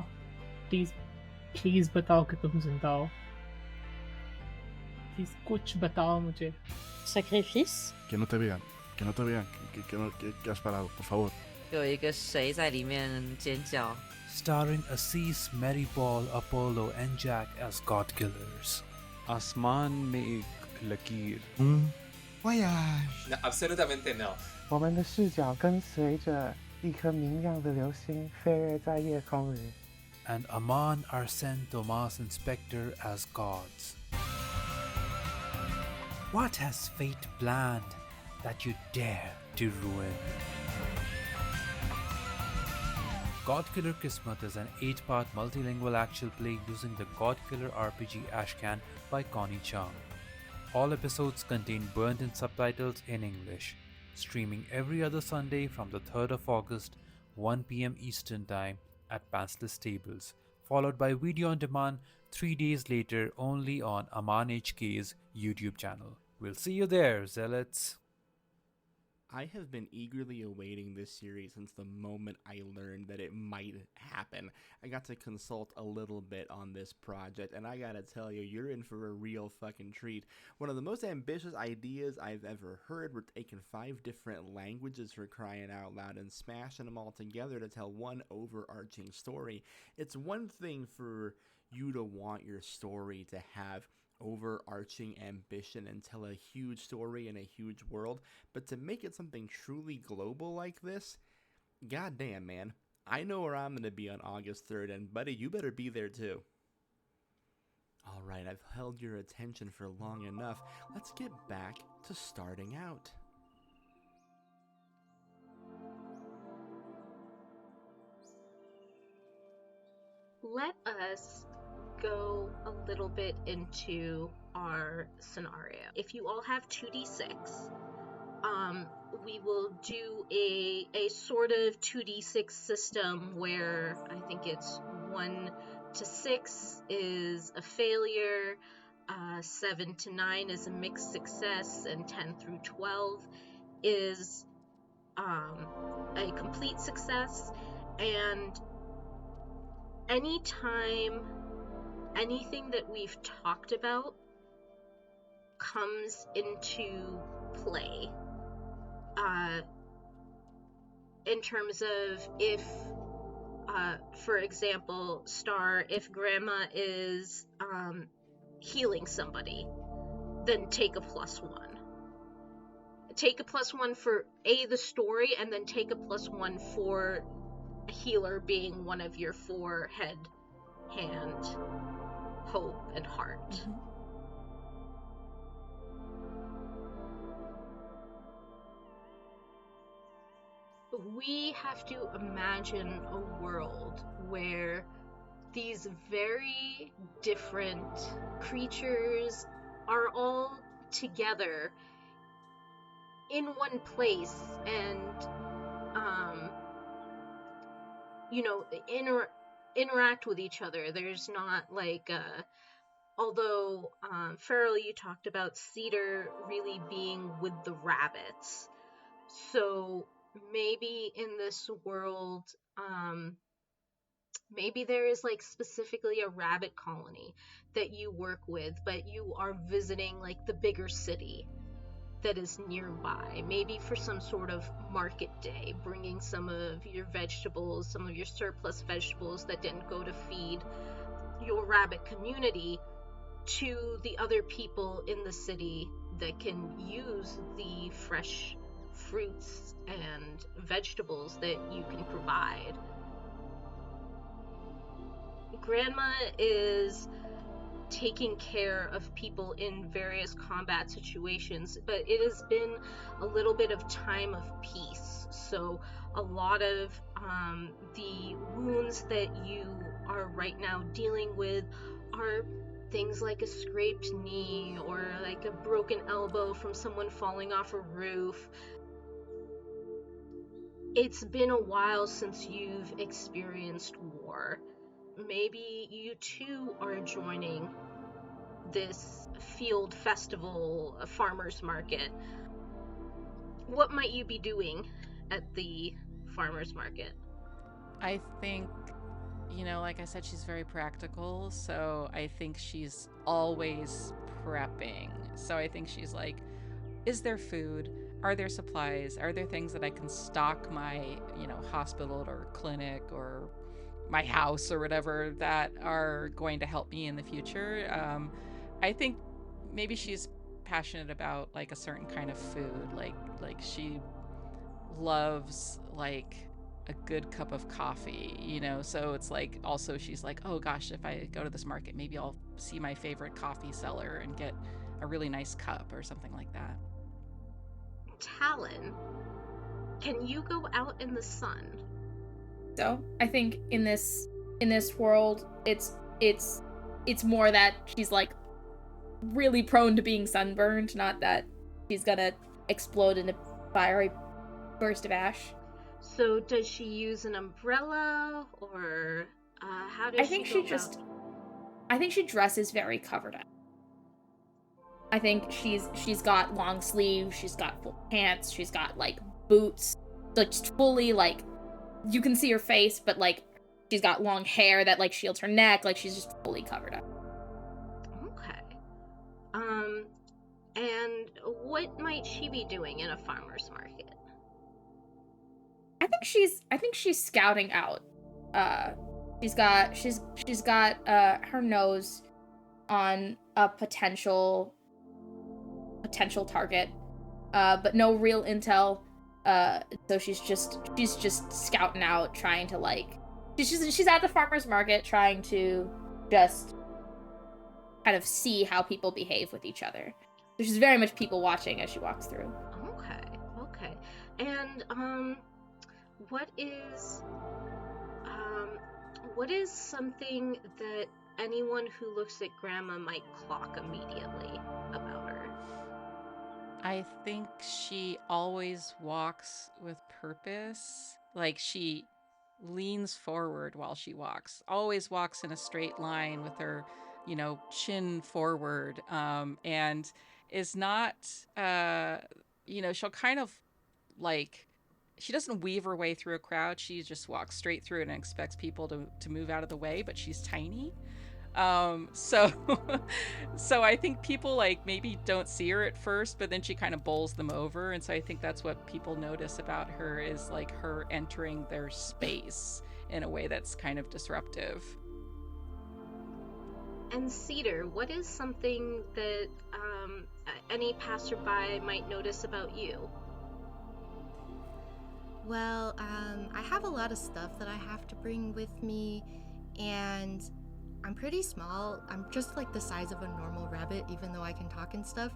please बताओ कि तुम जिंदा हो please कुछ बताओ मुझे Sacrifice? Que no te vean, que no te vean, que has parado, por favor. 有一个谁在里面尖叫 Starring Assis, Maripol, Apollo, and Jack as god killers. आसमान में एक लकीर. Voyage. No, absolutamente no. 我们的视角跟随着一颗明亮的流星飞跃在夜空里。And Aman, Arsene, Thomas, and Spectre as gods. What has fate planned that you dare to ruin? God Killer Kismet is an 8-part multilingual actual play using the God Killer RPG Ashcan by Connie Chung. All episodes contain burnt-in subtitles in English. Streaming every other Sunday from the 3rd of August, 1 p.m. Eastern Time at Pantsless Tables, followed by video on demand 3 days later only on Aman HK's YouTube channel. We'll see you there, zealots! I have been eagerly awaiting this series since the moment I learned that it might happen. I got to consult a little bit on this project, and I gotta tell you, you're in for a real fucking treat. One of the most ambitious ideas I've ever heard. We're taking 5 different languages, for crying out loud, and smashing them all together to tell one overarching story. It's one thing for you to want your story to have overarching ambition and tell a huge story in a huge world, but to make it something truly global like this, goddamn, man. I know where I'm going to be on August 3rd, and buddy, you better be there too. Alright, I've held your attention for long enough. Let's get back to starting out. Let us go a little bit into our scenario. If you all have 2d6, we will do a sort of 2d6 system where I think it's 1 to 6 is a failure, 7 to 9 is a mixed success, and 10 through 12 is a complete success. And anytime anything that we've talked about comes into play, in terms of if, for example, Star, if Grandma is healing somebody, then take a +1. Take a +1 for the story, and then take a +1 for a healer being one of your 4 head, hand, hope, and heart. Mm-hmm. We have to imagine a world where these very different creatures are all together in one place and interact with each other. There's not like although Farrell, you talked about Cedar really being with the rabbits, so maybe in this world maybe there is like specifically a rabbit colony that you work with, but you are visiting like the bigger city that is nearby, maybe for some sort of market day, bringing some of your vegetables, some of your surplus vegetables that didn't go to feed your rabbit community to the other people in the city that can use the fresh fruits and vegetables that you can provide. Grandma is taking care of people in various combat situations, but it has been a little bit of time of peace. So a lot of the wounds that you are right now dealing with are things like a scraped knee or like a broken elbow from someone falling off a roof. It's been a while since you've experienced war. Maybe you too are joining this field festival, a farmer's market. What might you be doing at the farmer's market? I think, like I said, she's very practical, so I think she's always prepping. So I think she's like, is there food? Are there supplies? Are there things that I can stock my, hospital or clinic or my house or whatever that are going to help me in the future? I think maybe she's passionate about like a certain kind of food, like she loves like a good cup of coffee, so it's like also she's like, oh gosh, if I go to this market, maybe I'll see my favorite coffee seller and get a really nice cup or something like that. Talon, can you go out in the sun? So I think in this world, it's more that she's like really prone to being sunburned, not that she's gonna explode in a fiery burst of ash. So does she use an umbrella, or how does she go about? I think she dresses very covered up. I think she's got long sleeves, she's got full pants, she's got like boots, like just fully like you can see her face, but like she's got long hair that like shields her neck, like she's just fully covered up. Okay. And what might she be doing in a farmer's market? I think she's scouting out. She's got her nose on a potential target, but no real intel. So she's just scouting out, trying to like she's at the farmer's market trying to just kind of see how people behave with each other. So she's very much people watching as she walks through. Okay. And what is something that anyone who looks at Grandma might clock immediately about her? I think she always walks with purpose. Like she leans forward while she walks, always walks in a straight line with her, chin forward, and is not, she'll kind of like, she doesn't weave her way through a crowd. She just walks straight through it and expects people to move out of the way, but she's tiny. So so I think people like maybe don't see her at first, but then she kind of bowls them over, and so I think that's what people notice about her is like her entering their space in a way that's kind of disruptive. And Cedar, what is something that any passerby might notice about you? Well, I have a lot of stuff that I have to bring with me, and I'm pretty small. I'm just like the size of a normal rabbit, even though I can talk and stuff.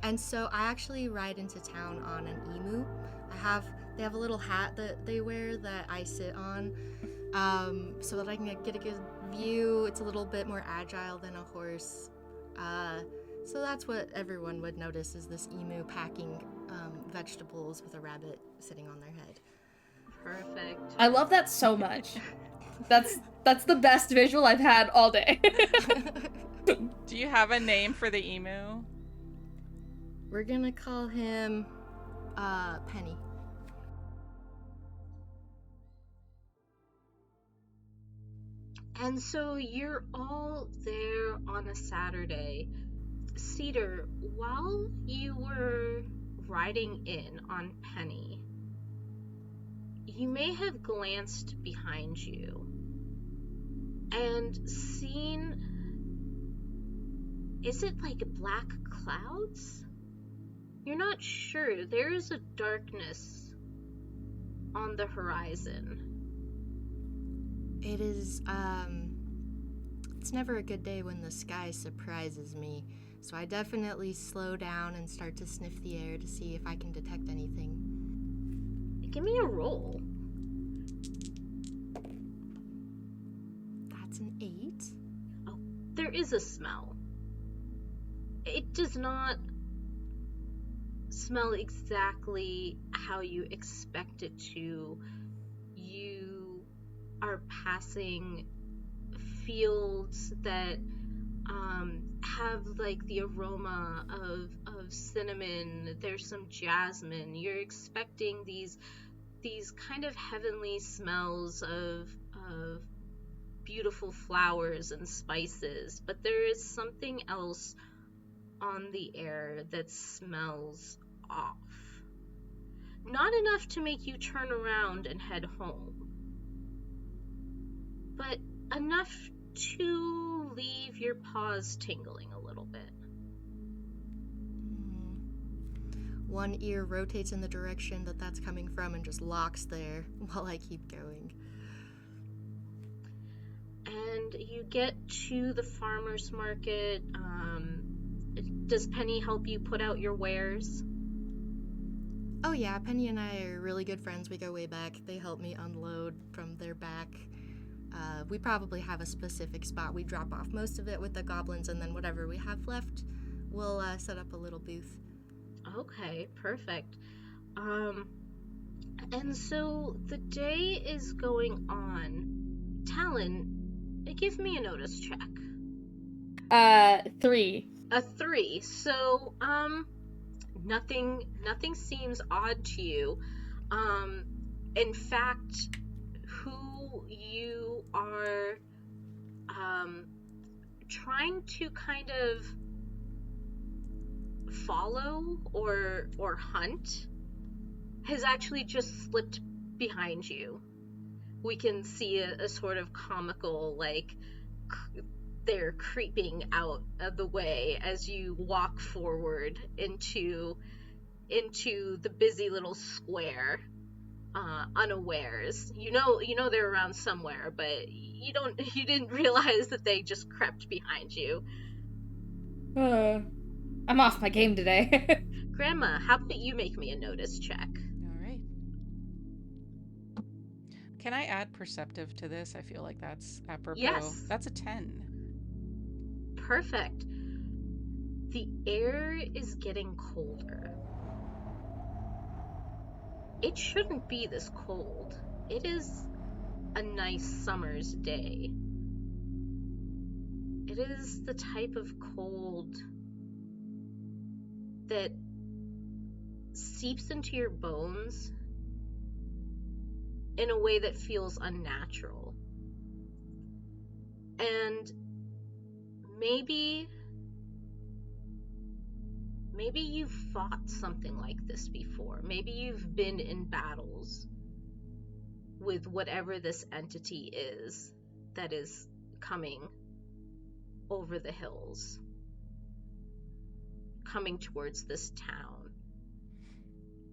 And so I actually ride into town on an emu. They have a little hat that they wear that I sit on, so that I can get a good view. It's a little bit more agile than a horse. So that's what everyone would notice, is this emu packing vegetables with a rabbit sitting on their head. Perfect. I love that so much. That's the best visual I've had all day. Do you have a name for the emu? We're gonna call him Penny. And so you're all there on a Saturday. Cedar, while you were riding in on Penny, you may have glanced behind you and seen, is it like black clouds? You're not sure. There is a darkness on the horizon. It is, it's never a good day when the sky surprises me, so I definitely slow down and start to sniff the air to see if I can detect anything. Give me a roll. That's an 8. Oh, there is a smell. It does not smell exactly how you expect it to. You are passing fields that have like the aroma of cinnamon. There's some jasmine. You're expecting these kind of heavenly smells of beautiful flowers and spices, but there is something else on the air that smells off. Not enough to make you turn around and head home, but enough to leave your paws tingling a little bit. One ear rotates in the direction that that's coming from and just locks there while I keep going. And you get to the farmer's market. Does Penny help you put out your wares? Oh yeah, Penny and I are really good friends. We go way back. They help me unload from their back. We probably have a specific spot. We drop off most of it with the goblins, and then whatever we have left, we'll set up a little booth. Okay, perfect. And so the day is going on. Talon, give me a notice check. 3. A 3. So, nothing seems odd to you. In fact, who you are trying to kind of follow or hunt has actually just slipped behind you. We can see a sort of comical, like, they're creeping out of the way as you walk forward into the busy little square, unawares. You know they're around somewhere, but you didn't realize that they just crept behind you. I'm off my game today. Grandma, how about you make me a notice check? All right. Can I add perceptive to this? I feel like that's apropos. Yes. That's a 10. Perfect. The air is getting colder. It shouldn't be this cold. It is a nice summer's day. It is the type of cold that seeps into your bones in a way that feels unnatural. And maybe you've fought something like this before. Maybe you've been in battles with whatever this entity is that is coming over the hills, coming towards this town.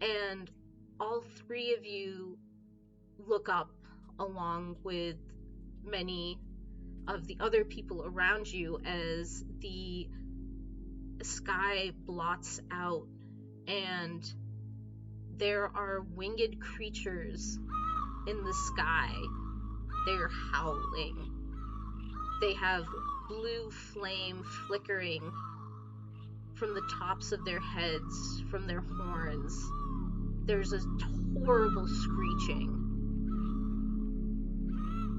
And all three of you look up along with many of the other people around you as the sky blots out and there are winged creatures in the sky. They're howling. They have blue flame flickering from the tops of their heads, from their horns, there's a horrible screeching.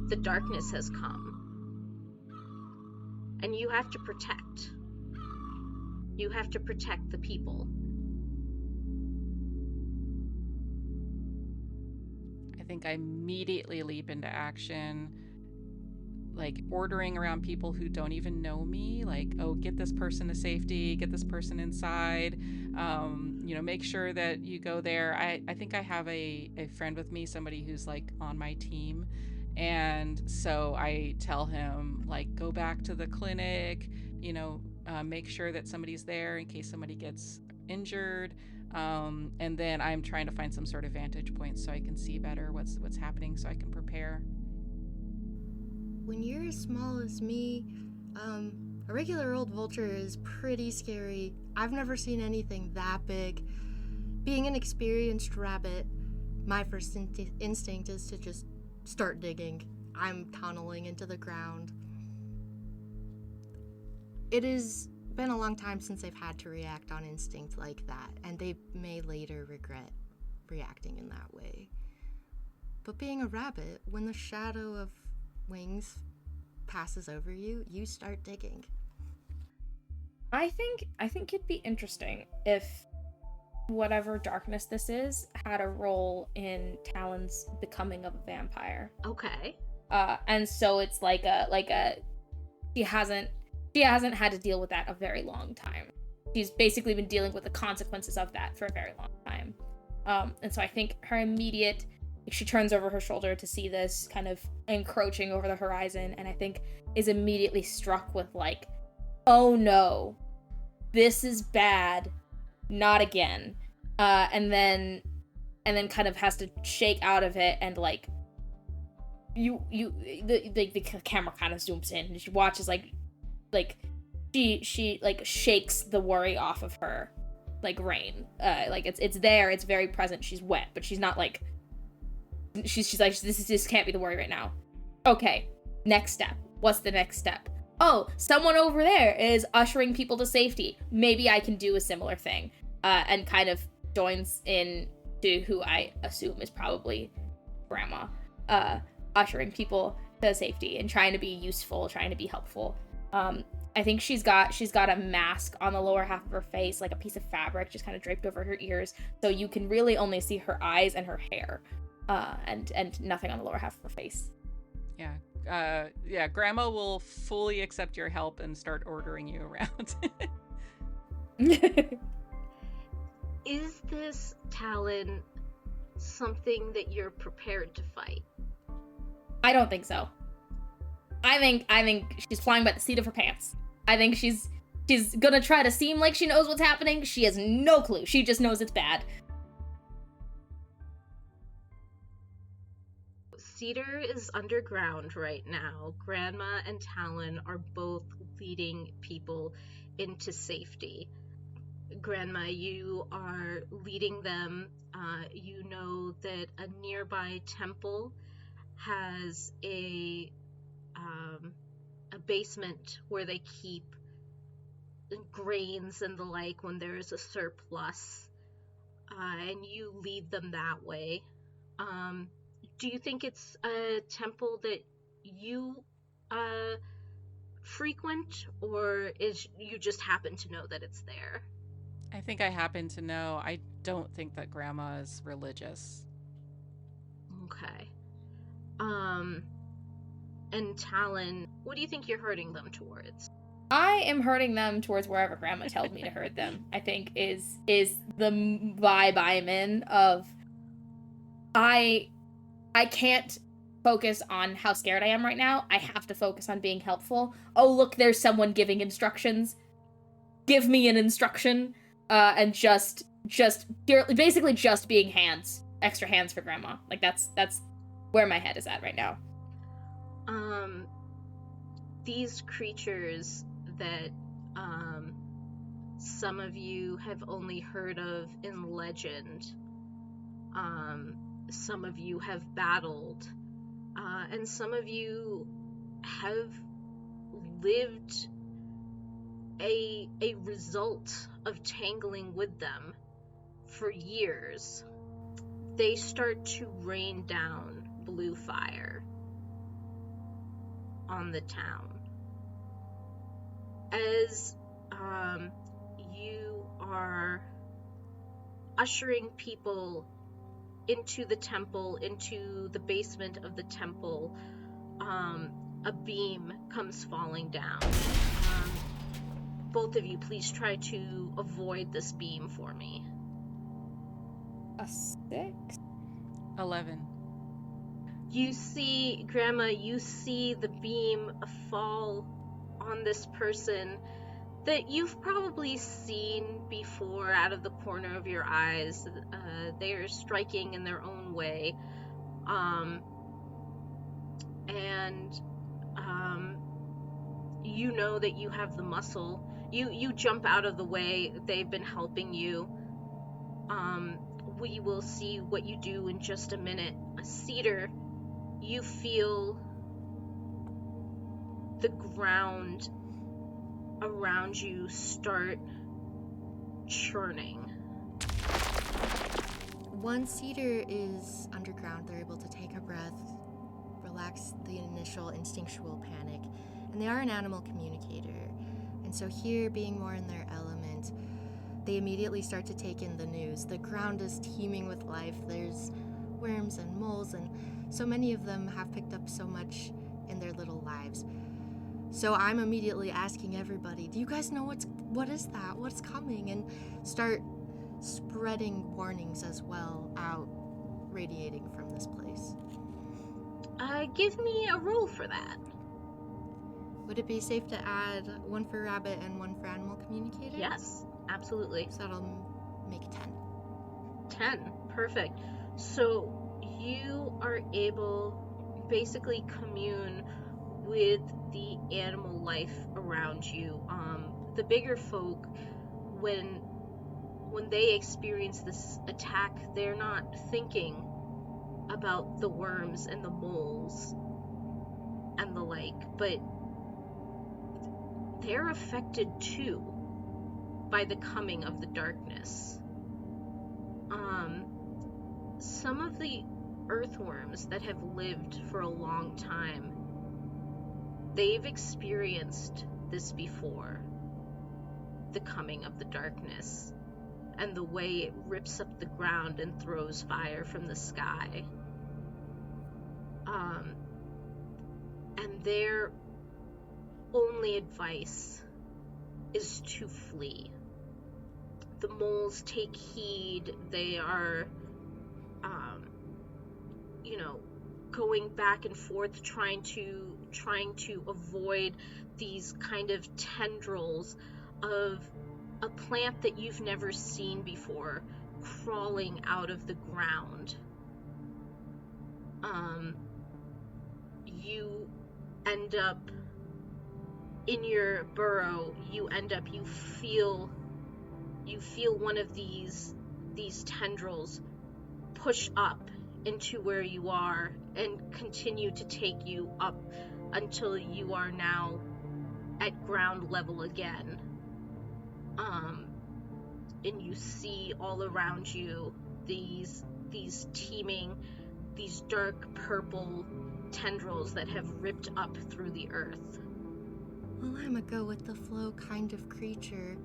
The darkness has come. And you have to protect. You have to protect the people. I think I immediately leap into action, like ordering around people who don't even know me, like, oh, get this person to safety, get this person inside, make sure that you go there. I think I have a friend with me, somebody who's like on my team. And so I tell him, like, go back to the clinic, make sure that somebody's there in case somebody gets injured. And then I'm trying to find some sort of vantage point so I can see better what's happening, so I can prepare. When you're as small as me, a regular old vulture is pretty scary. I've never seen anything that big. Being an experienced rabbit, my first instinct is to just start digging. I'm tunneling into the ground. It has been a long time since they've had to react on instinct like that, and they may later regret reacting in that way. But being a rabbit, when the shadow of wings passes over you, you start digging. I think it'd be interesting if whatever darkness this is had a role in Talon's becoming of a vampire. Okay. And so it's like a she hasn't had to deal with that a very long time. She's basically been dealing with the consequences of that for a very long time. And so I think her immediate, she turns over her shoulder to see this kind of encroaching over the horizon, and I think is immediately struck with like, oh no, this is bad, not again. And then kind of has to shake out of it, and like the camera kind of zooms in and she watches like she like shakes the worry off of her like rain. Like it's there, it's very present, she's wet, but she's not like she's like, this can't be the worry right now. Okay, next step. What's the next step? Oh, someone over there is ushering people to safety. Maybe I can do a similar thing. And kind of joins in to who I assume is probably Grandma, ushering people to safety and trying to be useful, trying to be helpful. I think she's got a mask on the lower half of her face, like a piece of fabric just kind of draped over her ears, so you can really only see her eyes and her hair, and nothing on the lower half of her face. Yeah, Grandma will fully accept your help and start ordering you around. Is this, Talon, something that you're prepared to fight? I don't think so. I think she's flying by the seat of her pants. I think she's gonna try to seem like she knows what's happening. She has no clue. She just knows it's bad. Cedar is underground right now. Grandma and Talon are both leading people into safety. Grandma, you are leading them. You know that a nearby temple has a basement where they keep grains and the like when there is a surplus, and you lead them that way. Do you think it's a temple that you frequent, or is you just happen to know that it's there? I think I happen to know. I don't think that Grandma is religious. Okay. And Talon, what do you think you're herding them towards? I am herding them towards wherever Grandma tells me to herd them. I think is the vibe I'm in of I can't focus on how scared I am right now. I have to focus on being helpful. Oh, look, there's someone giving instructions. Give me an instruction. And just basically just being hands, extra hands for Grandma. Like that's where my head is at right now. These creatures that some of you have only heard of in legend, some of you have battled, and some of you have lived a result of tangling with them for years, they start to rain down blue fire on the town. As you are ushering people into the temple, into the basement of the temple, a beam comes falling down. Both of you, please try to avoid this beam for me. A 6? 11. You see, Grandma, you see the beam fall on this person that you've probably seen before out of the corner of your eyes. They're striking in their own way. You know that you have the muscle. You jump out of the way. They've been helping you. We will see what you do in just a minute. Cedar, you feel the ground around you start churning. Once Cedar is underground, they're able to take a breath, relax the initial instinctual panic, and they are an animal communicator. And so here, being more in their element, they immediately start to take in the news. The ground is teeming with life. There's worms and moles, and so many of them have picked up so much in their little lives. So I'm immediately asking everybody, do you guys know what is that? What's coming? And start spreading warnings as well out, radiating from this place. Give me a roll for that. Would it be safe to add one for rabbit and one for animal communicator? Yes, absolutely. So that'll make 10. 10, perfect. So you are able basically commune with the animal life around you. The bigger folk, when they experience this attack, they're not thinking about the worms and the moles and the like, but they're affected too by the coming of the darkness. Some of the earthworms that have lived for a long time, they've experienced this before, the coming of the darkness, and the way it rips up the ground and throws fire from the sky. And their only advice is to flee. The moles take heed. They are, going back and forth, trying to avoid these kind of tendrils of a plant that you've never seen before crawling out of the ground. You end up in your burrow. You feel one of these tendrils push up into where you are and continue to take you up until you are now at ground level again. And you see all around you these teeming, these dark purple tendrils that have ripped up through the earth. Well, I'm a go with the flow kind of creature.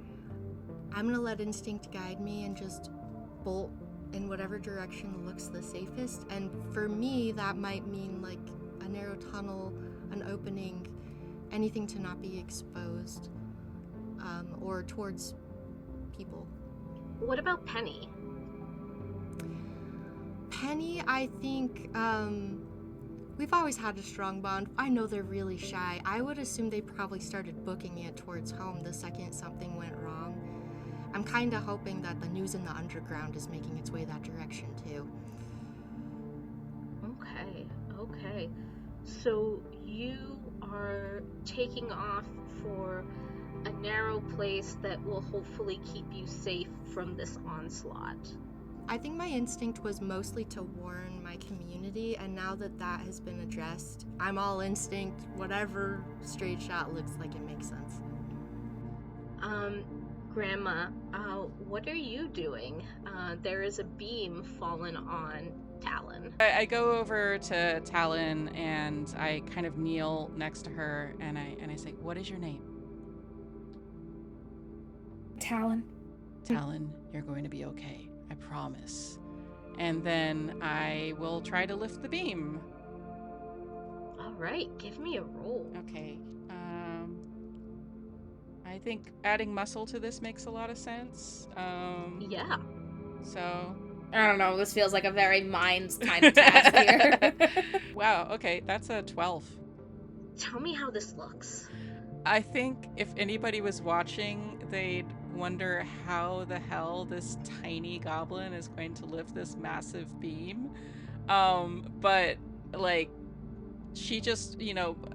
I'm gonna let instinct guide me and just bolt in whatever direction looks the safest. And for me, that might mean like a narrow tunnel, an opening, anything to not be exposed, or towards people. What about Penny? Penny, I think, we've always had a strong bond. I know they're really shy. I would assume they probably started booking it towards home the second something went wrong. I'm kind of hoping that the news in the underground is making its way that direction too. Okay. So you are taking off for a narrow place that will hopefully keep you safe from this onslaught. I think my instinct was mostly to warn my community, and now that that has been addressed, I'm all instinct. Whatever straight shot looks like it makes sense. Um, Grandma, what are you doing? There is a beam fallen on Talon. I go over to Talon and I kind of kneel next to her and I say, "What is your name?" Talon. Talon, you're going to be okay. I promise. And then I will try to lift the beam. All right, give me a roll. Okay. I think adding muscle to this makes a lot of sense. Yeah. So I don't know. This feels like a very Minds kind of task here. Wow. Okay, that's a 12. Tell me how this looks. I think if anybody was watching, they'd wonder how the hell this tiny goblin is going to lift this massive beam. But like she just,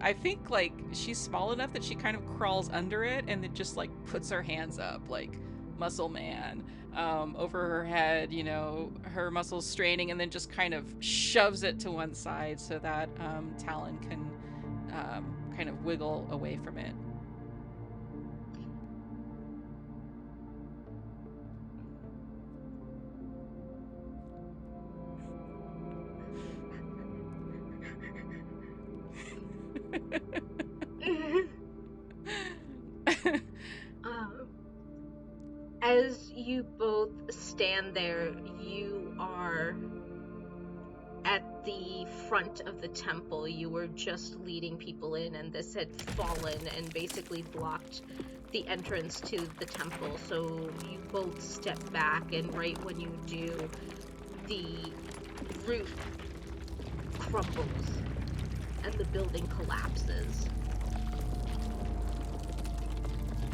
I think like she's small enough that she kind of crawls under it and then just like puts her hands up like muscle man over her head, her muscles straining, and then just kind of shoves it to one side so that Talon can kind of wiggle away from it. As you both stand there, you are at the front of the temple. You were just leading people in, and this had fallen and basically blocked the entrance to the temple. So you both step back, and right when you do, the roof crumbles and the building collapses.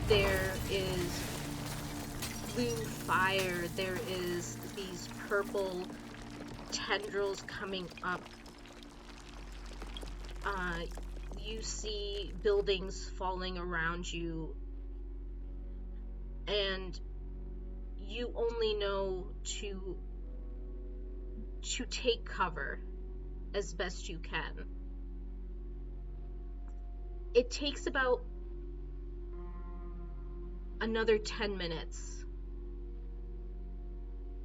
There is blue fire, there is these purple tendrils coming up. You see buildings falling around you, and you only know to take cover as best you can. It takes about another 10 minutes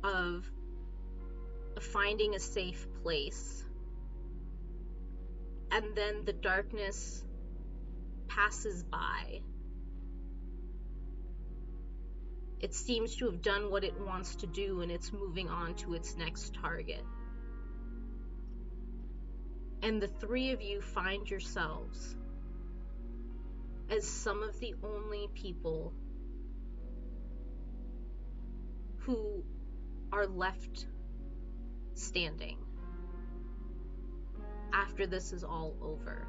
of finding a safe place, and then the darkness passes by. It seems to have done what it wants to do, and it's moving on to its next target. And the three of you find yourselves as some of the only people who are left standing after this is all over.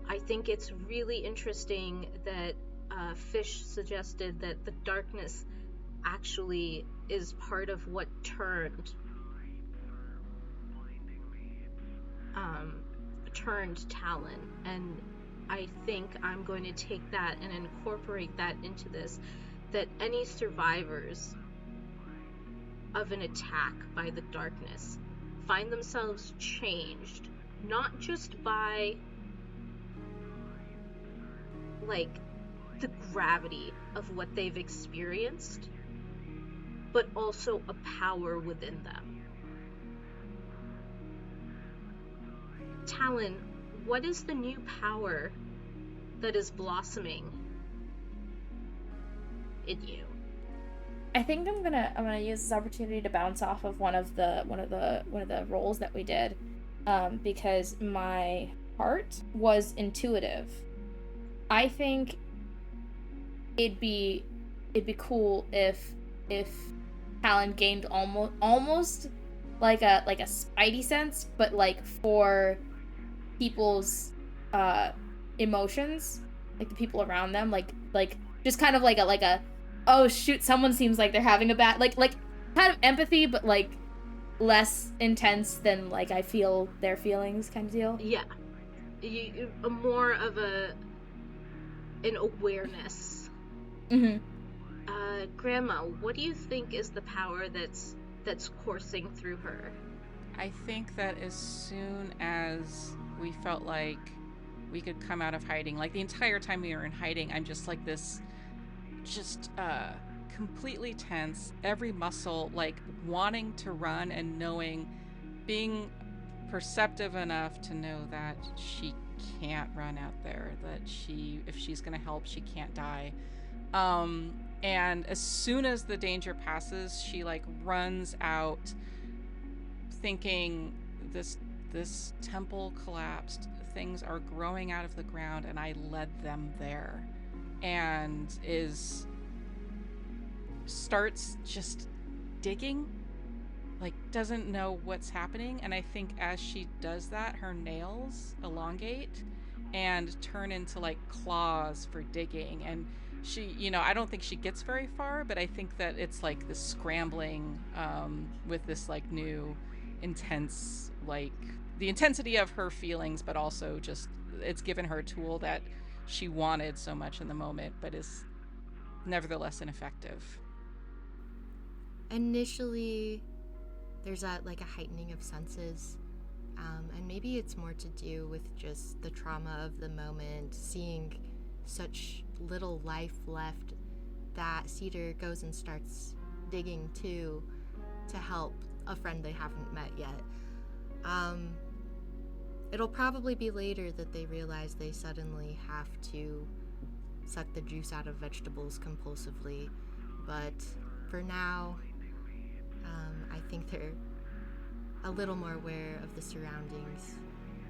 I think it's really interesting that Fish suggested that the darkness actually is part of what turned Talon, and I think I'm going to take that and incorporate that into this, that any survivors of an attack by the darkness find themselves changed, not just by like the gravity of what they've experienced, but also a power within them. Talon, what is the new power that is blossoming in you? I think I'm gonna use this opportunity to bounce off of one of the roles that we did, because my heart was intuitive. I think it'd be cool if Talon gained almost like a spidey sense, but like for people's emotions, like the people around them, like just kind of like a oh shoot, someone seems like they're having a bad, like kind of empathy, but like less intense than like I feel their feelings kind of deal. Yeah, you more of an awareness. Mm-hmm. Grandma, what do you think is the power that's coursing through her? I think that as soon as we felt like we could come out of hiding, like the entire time we were in hiding, I'm just like this just completely tense, every muscle like wanting to run and knowing, being perceptive enough to know that she can't run out there, that if she's going to help, she can't die. And as soon as the danger passes, she like runs out thinking, this temple collapsed, things are growing out of the ground and I led them there, and starts just digging, like doesn't know what's happening. And I think as she does that, her nails elongate and turn into like claws for digging, and she, I don't think she gets very far, but I think that it's like this scrambling with this like new intense, like the intensity of her feelings, but also just it's given her a tool that she wanted so much in the moment, but is nevertheless ineffective. Initially, there's a heightening of senses, and maybe it's more to do with just the trauma of the moment, seeing such little life left, that Cedar goes and starts digging too to help a friend they haven't met yet. It'll probably be later that they realize they suddenly have to suck the juice out of vegetables compulsively, but for now, I think they're a little more aware of the surroundings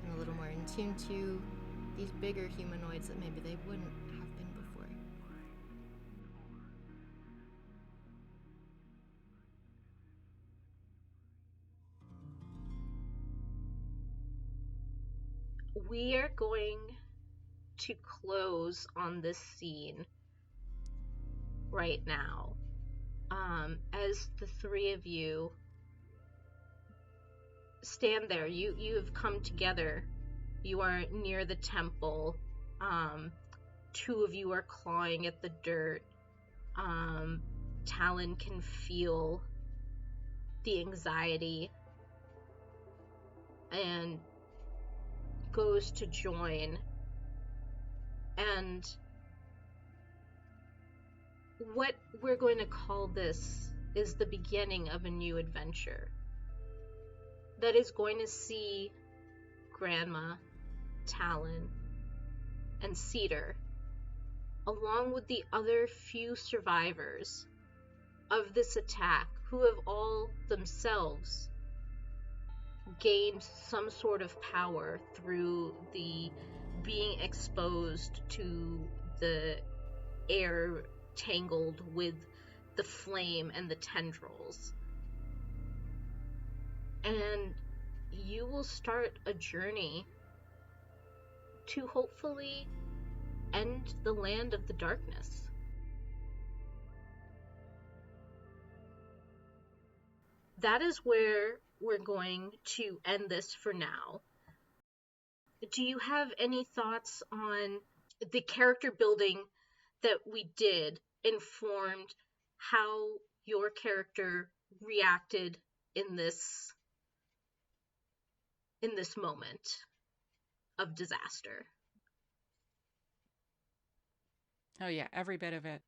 and a little more in tune to these bigger humanoids that maybe they wouldn't have been before. We are going to close on this scene right now. As the three of you stand there, you have come together. You are near the temple. Two of you are clawing at the dirt. Talon can feel the anxiety and goes to join. And what we're going to call this is the beginning of a new adventure that is going to see Grandma, Talon, and Cedar, along with the other few survivors of this attack, who have all themselves gained some sort of power through the being exposed to the air tangled with the flame and the tendrils. And you will start a journey to hopefully end the land of the darkness. That is where we're going to end this for now. Do you have any thoughts on the character building that we did informed how your character reacted in this moment of disaster? Oh yeah, every bit of it.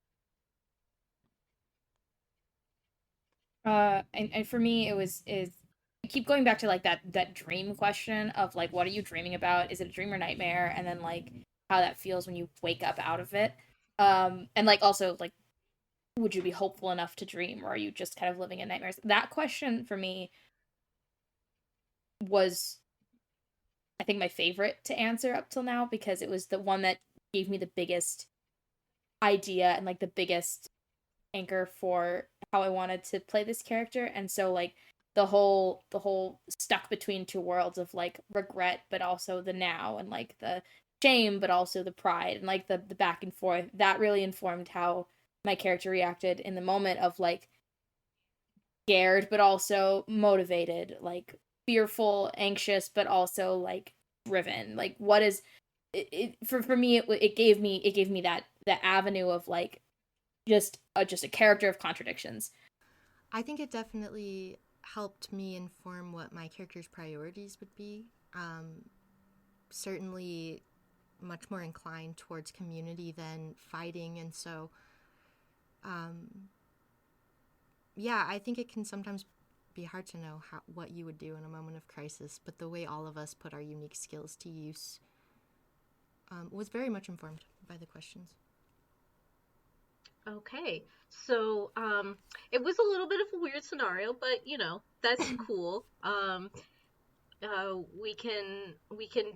And for me, I keep going back to like that dream question of like, what are you dreaming about? Is it a dream or nightmare? And then like how that feels when you wake up out of it. And like also like, would you be hopeful enough to dream, or are you just kind of living in nightmares? That question for me was, I think, my favorite to answer up till now, because it was the one that gave me the biggest idea and like the biggest anchor for how I wanted to play this character. And so like the whole stuck between two worlds of like regret but also the now, and like the shame but also the pride, and like the back and forth, that really informed how my character reacted in the moment of like scared but also motivated, like fearful, anxious, but also like driven. Like what is it for me, it gave me that avenue of like just a character of contradictions. I think it definitely helped me inform what my character's priorities would be. Certainly much more inclined towards community than fighting, and so Yeah, I think it can sometimes be hard to know what you would do in a moment of crisis, but the way all of us put our unique skills to use was very much informed by the questions. Okay, so it was a little bit of a weird scenario, but that's cool. We can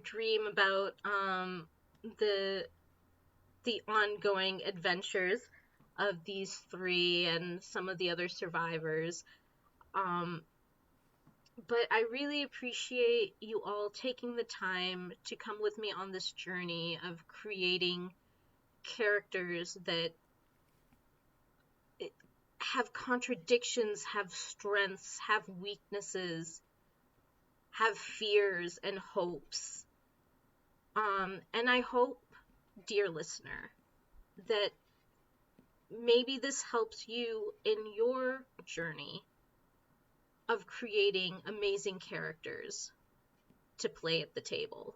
dream about the ongoing adventures of these three and some of the other survivors. But I really appreciate you all taking the time to come with me on this journey of creating characters that have contradictions, have strengths, have weaknesses, have fears and hopes. And I hope, dear listener, that maybe this helps you in your journey of creating amazing characters to play at the table.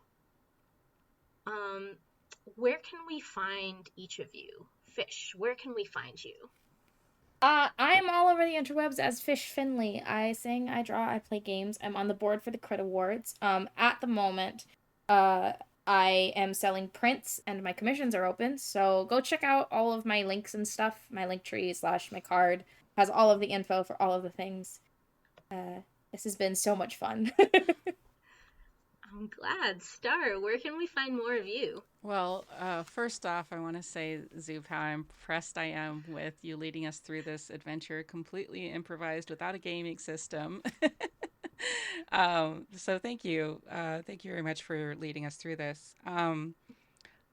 Where can we find each of you? Fish, where can we find you? I'm all over the interwebs as Fish Finley. I sing, I draw, I play games. I'm on the board for the Crit Awards. At the moment, I am selling prints and my commissions are open. So go check out all of my links and stuff. My link tree / my card has all of the info for all of the things. This has been so much fun. I'm glad. Star, where can we find more of you? Well, first off, I want to say, Zoop, how impressed I am with you leading us through this adventure, completely improvised without a gaming system. So thank you. Thank you very much for leading us through this.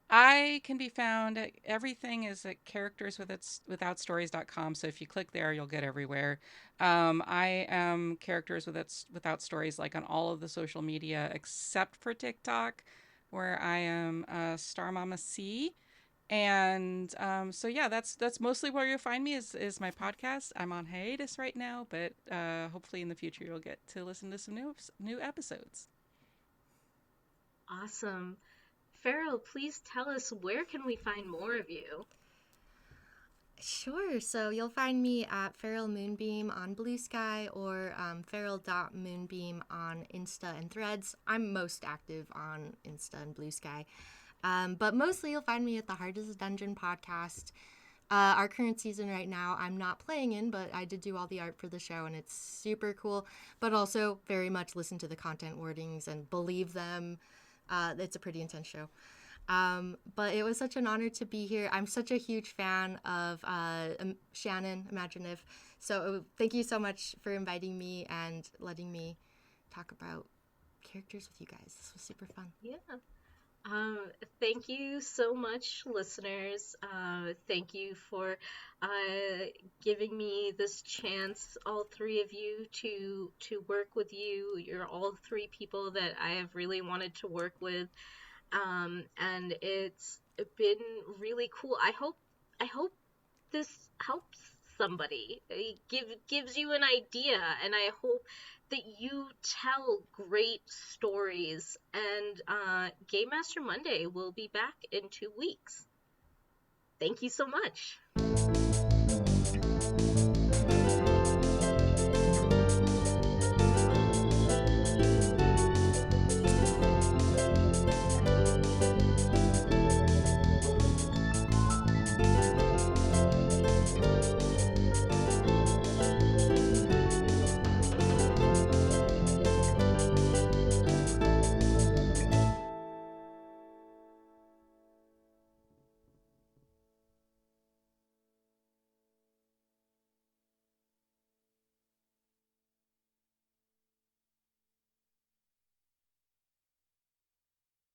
I can be found at, everything is at characterswithoutstories.com. So if you click there, you'll get everywhere. I am Characters Without Stories, like on all of the social media except for TikTok, where I am Star Mama C. And so yeah, that's mostly where you'll find me is my podcast. I'm on hiatus right now, but hopefully in the future you'll get to listen to some new episodes. Awesome. Farrell, please tell us, where can we find more of you? Sure. So you'll find me at Feral Moonbeam on Blue Sky or feral.moonbeam on Insta and Threads. I'm most active on Insta and Blue Sky. But mostly you'll find me at the Heart is a Dungeon podcast. Our current season right now, I'm not playing in, but I did do all the art for the show and it's super cool. But also very much listen to the content wordings and believe them. It's a pretty intense show. But it was such an honor to be here. I'm such a huge fan of Shannon, Imaginif. So thank you so much for inviting me and letting me talk about characters with you guys. This was super fun. Yeah. Thank you so much, listeners. Thank you for giving me this chance, all three of you, to work with you. You're all three people that I have really wanted to work with, and it's been really cool. I hope this helps somebody. It gives you an idea, and I hope that you tell great stories. And Game Master Monday will be back in 2 weeks. Thank you so much.